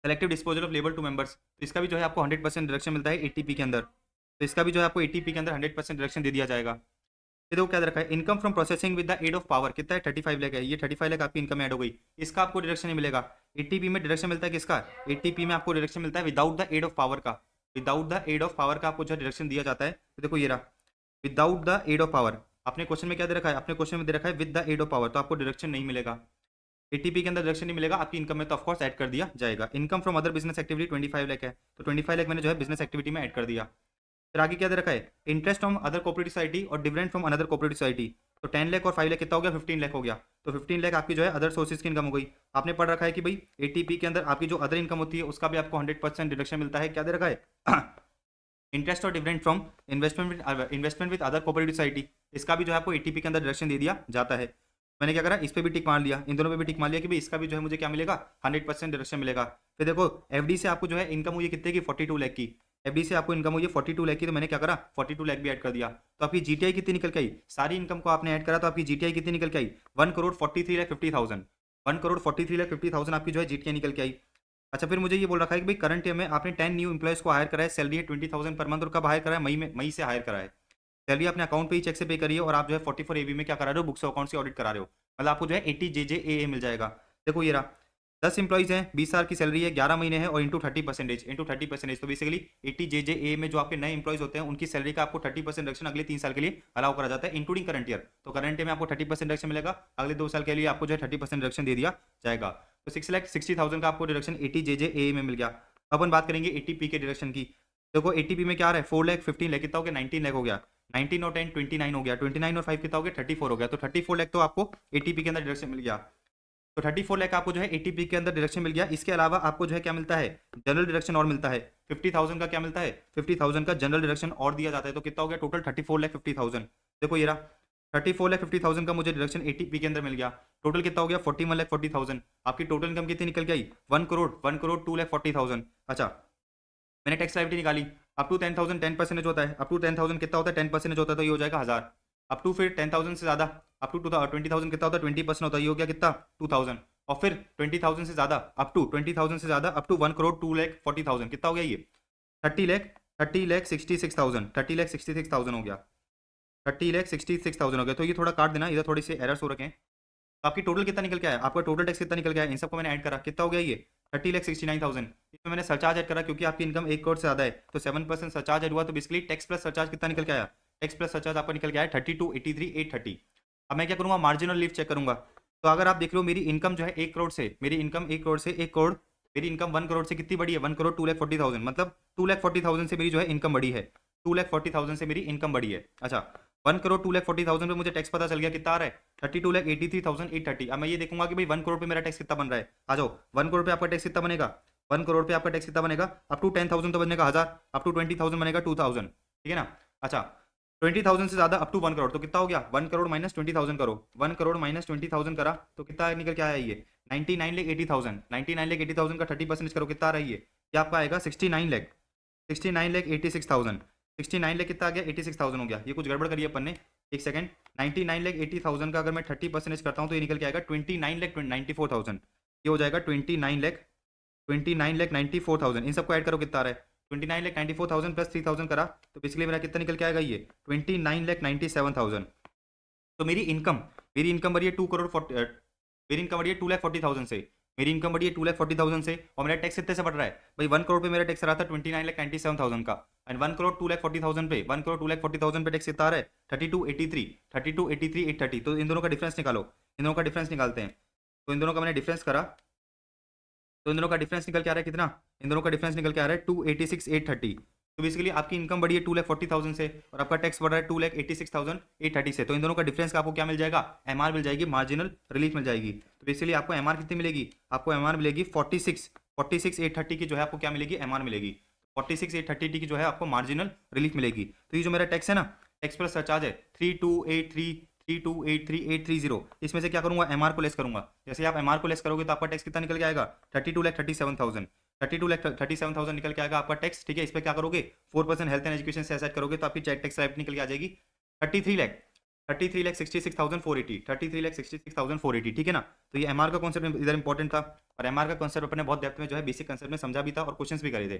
Collective disposal of labour to members, तो इसका भी जो है आपको 100% डिडक्शन मिलता है 80p के अंदर। तो इसका भी जो है आपको 80p के अंदर 100% डिडक्शन दे दिया जाएगा। ये देखो क्या दे रखा है, income from processing with the aid of power कितना है? 35 लाख है। ये 35 लाख आपकी इनकम ऐड हो गई, इसका आपको डिडक्शन नहीं मिलेगा। 80p में डिडक्शन मिलता है किसका? 80p में आपको डिडक्शन मिलता है without the aid of power का। Without the aid of power का आपको जो डिडक्शन दिया जाता है। तो देखो ये रहा without the aid of power. अपने क्वेश्चन में क्या दे रखा है? अपने क्वेश्चन में दे रखा है with the aid of power, तो आपको डिडक्शन नहीं मिलेगा। 80p के अंदर डिडक्शन नहीं मिलेगा, आपकी इनकम में तो ऑफकोर्स ऐड कर दिया जाएगा। Income from other business activity 25 lakh है, तो 25 लाख मैंने जो है बिजनेस एक्टिविटी में ऐड कर दिया। फिर आगे क्या दे रखा है? Interest from other cooperative society और dividend from another cooperative society, तो 10 लाख और 5 लाख कितना हो गया? 15 लाख हो गया। तो 15 लाख आपकी जो है अदर सोर्सेज की इनकम हो गई। आपने पढ़ रखा है कि भाई 80p के अंदर आपकी जो अदर इनकम होती है उसका भी आपको 100% डिडक्शन मिलता है। क्या दे रखा है? इंटरेस्ट और dividend from investment with other cooperative society, इसका भी जो है आपको 80p के अंदर डिडक्शन दे दिया जाता है। मैंने क्या करा, इस पे भी टिक मार लिया, इन दोनों पे भी टिक मार लिया कि भाई इसका भी जो है मुझे क्या मिलेगा? 100% डिडक्शन मिलेगा। फिर देखो एफडी से आपको जो है इनकम हुई है कितने की? 42 लाख की। एफडी से आपको इनकम हुई है 42 लाख की, तो मैंने क्या करा? 42 लाख भी ऐड कर दिया। तो आपकी जीटीआई कितनी निकल के आई? सारी इनकम को आपने ऐड करा तो आपकी जीटीआई कितनी निकल के आई? 1,43,50,000। 1,43,50,000 आपकी जो है जीटीआई निकल के आई। अच्छा, फिर मुझे ये बोल रखा है कि भाई करंट ईयर में आपने 10 न्यू एम्प्लॉयज़ को हायर करा है, सैलरी है 20,000 पर मंथ, और कब हायर करा है? मई से हायर करा है। सैलरी अपने अकाउंट पे ही चेक से पे करी है और आप जो है 44 एबी में क्या करा रहे हो? बुक्स ऑफ अकाउंट से ऑडिट करा रहे हो, मतलब आपको जो है 80 JJAA मिल जाएगा। देखो ये रहा 10 इंप्लॉइज हैं, 20 साल की सैलरी है, 11 महीने है और इंटू 30%, तो बेसिकली 80 JJAA में जो आपके नए इंप्लॉइज होते हैं उनकी सैलरी का आपको 30% रिडक्शन अगले 3 साल के लिए अलाउ करा जाता है, इंक्लूडिंग करंट ईयर। तो करंट ईयर में आपको 30% रिडक्शन मिलेगा, अगले 2 साल के लिए आपको जो है 30% रिडक्शन दे दिया जाएगा। तो 6,60,000 का आपको डिडक्शन 80 JJAA में मिल गया। अपन बात करेंगे 80p के डिडक्शन की। देखो 80p में क्या आ रहा है? 4 लाख 15 लाख कितना हो गया? 19 लाख हो गया। 19 और 10 29 हो गया, 29 और 5 कितना हो गया? 34 हो गया। तो 34 लाख तो आपको 80p के अंदर डिडक्शन मिल गया। तो 34 लाख आपको जो है 80p के अंदर डिडक्शन मिल गया। इसके अलावा आपको जो है क्या मिलता है? जनरल डिडक्शन और मिलता है। 50,000 का क्या मिलता है? 50,000 का जनरल डिडक्शन और दिया जाता है। तो कितना हो गया टोटल? 34 लाख 50,000। देखो ये रहा 34 लाख 50,000 का मुझे डिडक्शन 80p के अंदर मिल गया। टोटल कितना हो गया? 41 लाख 40,000। आपकी टोटल इनकम कितनी निकल के आई? 1 करोड़ 2 लाख 40,000। अच्छा, मैंने टैक्स लायबिलिटी निकाली। अप टू 10,000 10% होता है। अप टू 10,000 कितना होता है? 10% होता है, तो ये हो जाएगा 1000। अप टू फिर 10,000 से ज़्यादा अप टू 20,000 कितना होता है? 20% होता है, ये हो गया कितना? 2,000। और फिर 20,000 से ज़्यादा अप टू 20,000 से ज़्यादा अप टू 1 करोड़ 2 लाख 40,000 कितना हो गया? ये 30,66,000 30,66,000 हो गया। 30,66,000 हो गया। तो ये थोड़ा काट देना, इधर थोड़ी सी एरर्स हो रखे हैं। तो आपकी टोटल कितना निकल के आया? आपका टोटल टैक्स कितना निकल के आया? इन सबको मैंने ऐड करा, कितना हो गया ये? 30,69,000। इसमें मैंने सरचार्ज ऐड करा क्योंकि आपकी इनकम 1 करोड़ से ज़्यादा है, तो 7% सरचार्ज ऐड हुआ, तो बेसिकली टैक्स प्लस सरचार्ज कितना निकल के आया? टैक्स प्लस सरचार्ज आपका निकल के आया 32,83,830। अब मैं क्या करूँगा? मार्जिनल लिफ्ट चेक करूँगा। तो अगर आप देख रहे हो मेरी इनकम जो है 1 करोड़ से, मेरी इनकम 1 करोड़ से 1 करोड़, मेरी इनकम 1 करोड़ से कितनी बड़ी है? 1 करोड़ 2 लाख 40,000, मतलब 2 लाख 40,000 से मेरी जो है इनकम बड़ी है। 2 लाख 40,000 से मेरी इनकम बड़ी है। अच्छा, 1 करोड़ 2 लाख 40,000 पे मुझे टैक्स पता चल गया कितना आ रहा है? 32,83,830। अब मैं ये देखूंगा कि भाई 1 करोड़ पे मेरा टैक्स कितना बन रहा है। आ जाओ, 1 करोड़ पे आपका टैक्स कितना बनेगा? 1 करोड़ पे आपका टैक्स कितना बनेगा? अप टू 10,000 तो बनेगा 1000, अप टू 20,000 बनेगा 2,000, ठीक है ना? अच्छा, 20,000 से ज़्यादा अप टू 1 करोड़, तो कितना हो गया? 1 करोड़ माइनस 20,000 करो, 1 करोड़ माइनस 20,000 करा तो कितना निकल के आया? ये 99,80,000। 99,80,000 का 30% करो, कितना आ रहा है ये? क्या आपका आएगा? 69 लाख 69,86,000। 69 लाख कितना आ गया? 86,000 हो गया। ये कुछ गड़बड़ करिए अपन ने, एक सेकंड। 99,80,000 का अगर मैं 30% करता हूँ तो ये निकल के आएगा 29,94,000। ये हो जाएगा 29,94,000। इन सबको ऐड करो, कितना आ रहा है? 29,94,000 प्लस 3,000 करा तो बेसिकली मेरा कितना निकल के आएगा? ये 29,97,000। तो मेरी इनकम बढ़ी है 2 करोड़ 40, मेरी इनकम बढ़ी है 2,40,000 से। मेरी इनकम बढ़ी है 2,40,000 से और मेरा टैक्स कितने से बढ़ रहा है भाई, 1 करोड़ पे मेरा टैक्स आ रहा था 29,97,000 का, एंड 1 करोड़ 2,40,000 पे 1 करोड़ 2,40,000 पे टैक्स कितना आ रहा है 3283 तो इन दोनों का डिफरेंस निकालो, इन दोनों का डिफरेंस निकालते हैं। तो इन दोनों का मैंने डिफरेंस करा, तो इन दोनों का डिफरेंस निकल के आ रहा है कितना, इन दोनों का डिफरेंस निकल के आ रहा है 286,830। तो बेसिकली आपकी इनकम बढ़ी है 2,40,000 से और आपका टैक्स बढ़ रहा है 2,86,830 से। तो इन दोनों का डिफरेंस का आपको क्या मिल जाएगा, एमआर मिल जाएगी, मार्जिनल रिलीफ मिल जाएगी। तो बेसिकली आपको एमआर कितनी मिलेगी, आपको एमआर मिलेगी 46,830 की जो है आपको क्या मिलेगी, एमआर मिलेगी। 46,830 की जो है आपको मार्जिनल रिलीफ मिलेगी। तो ये जो मेरा टैक्स है ना, टैक्स प्लस सरचार्ज है 3283,3283830, इसमें से क्या करूंगा, एमआर को लेस करूंगा। जैसे आप एमआर को लेस करोगे तो आपका टैक्स कितना निकल के आएगा 32,37,000 निकल के आएगा आपका टैक्स। ठीक है, इस पर क्या करोगे 4% हेल्थ एंड एजुकेशन से एसेट करोगे तो आपकी टैक्स लाइफ निकल के आ जाएगी 33,66,480 ठीक है ना। तो ये एमआर का कॉन्सेप्ट इधर इंपॉर्टेंट था और एमआर का कॉन्सेप्ट अपने बहुत डेप्थ में जो है बेसिक कॉन्सेप्ट में समझा भी था और क्वेश्चंस भी करे थे।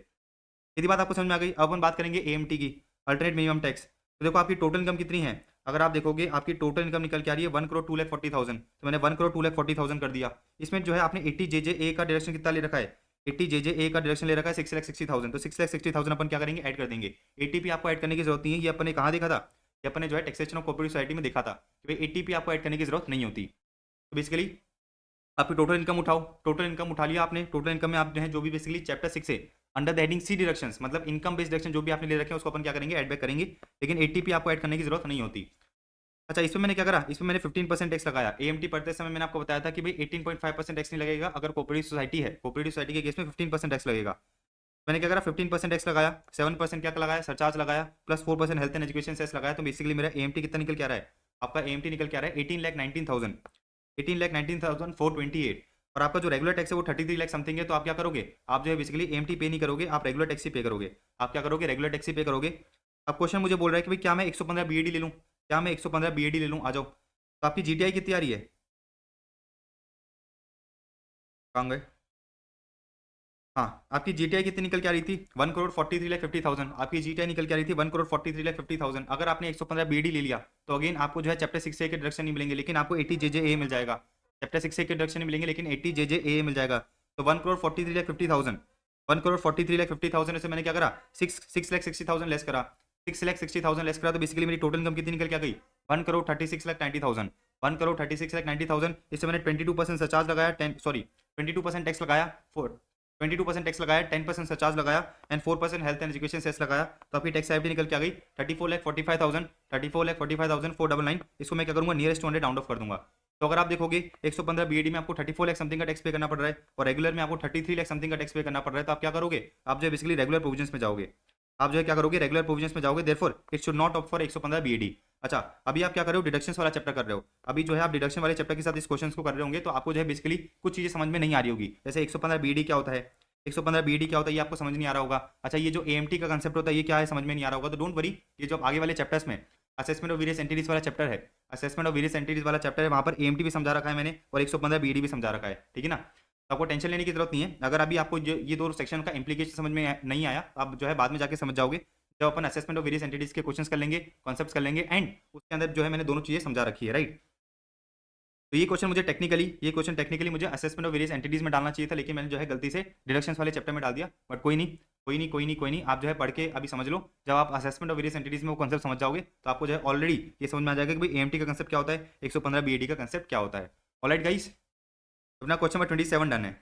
यदि बात आपको समझ में आ गई, अब हम बात करेंगे एएमटी की, अल्टरनेट मिनिमम टैक्स। तो देखो आपकी टोटल इनकम कितनी है, अगर आप देखोगे आपकी टोटल इनकम निकल के आ रही है 1 करोड़ 2,40,000, तो मैंने 1 करोड़ 2,40,000 कर दिया। इसमें जो है आपने 80 JJA का डायरेक्शन कितना ले रखा है, 80 JJA का डायरेक्शन ले रखा है 6,60,000, तो 6,60,000 अपन क्या करेंगे, ऐड कर देंगे। एटीपी आपको ऐड करने की जरूरत नहीं है, ये अपन ने कहाँ देखा था, ये अपन ने जो है टैक्सेशन ऑफ कॉर्पोरेट सोसाइटी में देखा था कि भाई एटीपी आपको ऐड करने की जरूरत नहीं होती। तो बेसिकली आपकी टोटल इनकम उठाओ, टोटल इनकम उठा लिया आपने, टोटल इनकम में आप जो है जो भी बेसिकली चैप्टर 6 है under the heading C deductions, मतलब इनकम बेस्ड डिडक्शन जो भी आपने ले रखे हैं उसको अपन क्या करेंगे, ऐड बैक करेंगे, लेकिन एटीपी आपको ऐड करने की जरूरत नहीं होती। अच्छा, इसमें मैंने क्या करा, इसमें मैंने 15% टैक्स लगाया। एएमटी पढ़ते समय मैंने आपको बताया था कि भाई 18.5% टैक्स नहीं लगेगा अगर कोऑपरेटिव सोसाइटी है, कोऑपरेटिव सोसाइटी के केस में 15% टैक्स लगेगा। मैंने क्या करा 15% टैक्स लगाया, 7% क्या लगाया, सरचार्ज लगाया, plus 4% health and education cess लगाया। तो बेसिकली मेरा एएमटी कितना निकल के आ रहा है, आपका एएमटी निकल के आ रहा है 18,19,428, और आपका जो रेगुलर टैक्स है वो 33 लाख समथिंग है। तो आप क्या करोगे, आप जो है बेसिकली एएमटी पे नहीं करोगे, आप रेगुलर टैक्स ही पे करोगे। आप क्या करोगे, रेगुलर टैक्स ही पे करोगे। अब क्वेश्चन मुझे बोल रहा है कि भाई क्या मैं 115 बीएडी ले लूँ, क्या मैं 115 बीएडी ले लूँ, आ जाओ। तो आपकी जीटीआई कितनी आ रही है, कहाँ गए, हाँ आपकी जीटीआई कितनी निकल के आ रही थी 1 करोड़ 43,50,000, आपकी जीटीआई निकल के आ रही थी 1 करोड़ 43,50,000। अगर आपने 115 बीडी ले लिया तो अगेन आपको जो है चैप्टर 6 के डिडक्शन नहीं मिलेंगे, लेकिन आपको 80 JJA मिल जाएगा। चैप्टर 6 के डिडक्शन नहीं मिलेंगे लेकिन 80 JJA मिल जाएगा। तो 1 करोड़ 43,50,000, 1 करोड़ 43,50,000 से मैंने क्या करा, 6,60,000 लेस करा, 6,60,000 लेस करा। तो बेसिकली मेरी टोटल इनकम कितनी निकल के आ गई 1 करोड़ 36,90,000, 1 करोड़ 36,90,000। इससे मैंने 22% सरचार्ज लगाया, 10 सॉरी 22% टैक्स लगाया, 22% टैक्स लगाया, 10% सरचार्ज लगाया and 4% health and education cess लगाया। तो आपकी टैक्स लाइबिलिटी निकल के आ गई 34,45,499। इसको मैं क्या करूंगा, नियरेस्ट 200 राउंड ऑफ कर दूंगा। तो अगर आप देखोगे 115 बीएडी में आपको 34 लाख समथिंग का टैक्स पे करना पड़ रहा है और रेगुलर में आपको 33 लाख समथिंग का टैक्स पे करना पड़ रहा है। तो आप क्या करोगे, आप जो है बेसिकली रेगुलर प्रोविजंस में जाओगे, आप जो है क्या करोगे, रेगुलर प्रोविजंस में जाओगे। Therefore it should not opt for 115 BOD. अच्छा, अभी आप क्या कर रहे हो, डिडक्शंस वाला चैप्टर कर रहे हो। अभी जो है आप डिडक्शन वाले चैप्टर के साथ इस क्वेश्चन को कर रहे होंगे तो आपको जो है बेसिकली कुछ चीजें समझ में नहीं आ रही होगी। जैसे 115 बीएडी क्या होता है, 115 बीडी क्या होता है ये आपको समझ नहीं आ रहा होगा। अच्छा, ये जो एएमटी का कंसेप्ट होता है ये क्या है समझ में नहीं आ रहा होगा। तो डोंट वरी, ये जो आगे वाले चैप्टर्स में असेसमेंट ऑफ वेरियस एंटिटीज वाला चैप्टर है, असेसमेंट ऑफ वेरियस एंटिटीज वाला चैप्टर है, वहां पर एएमटी भी समझा रखा है मैंने और 115 बीडी भी समझा रखा है। ठीक है ना, तो आपको टेंशन लेने की जरूरत नहीं है। अगर अभी आपको ये दो सेक्शन का इंप्लीकेशन समझ में नहीं आया तो आप जो है बाद में जाके समझ जाओगे जब अपन असेसमेंट ऑफ वेरियस एंटिटीज के क्वेश्चंस कर लेंगे, कॉन्सेप्ट्स कर लेंगे एंड उसके अंदर जो है मैंने दोनों चीजें समझा रखी है, राइट। तो ये क्वेश्चन टेक्निकली मुझे असेसमेंट ऑफ वेरियस एंटिटीज में डालना चाहिए था, लेकिन मैंने जो है गलती से डिडक्शंस वाले चैप्टर में डाल दिया। बट कोई नहीं, आप जो है पढ़ के अभी समझ लो। जब आप असेसमेंट ऑफ वेरियस एंटिटीज में वो कंसेप्ट समझ जाओगे तो आपको जो है ऑलरेडी ये समझ में आ जाएगा कि भाई एएमटी का कंसेप्ट क्या होता है, 115 बीएडी का कंसेप्ट क्या होता है। ऑलराइट गाइस, अपना क्वेश्चन नंबर 27 डन है।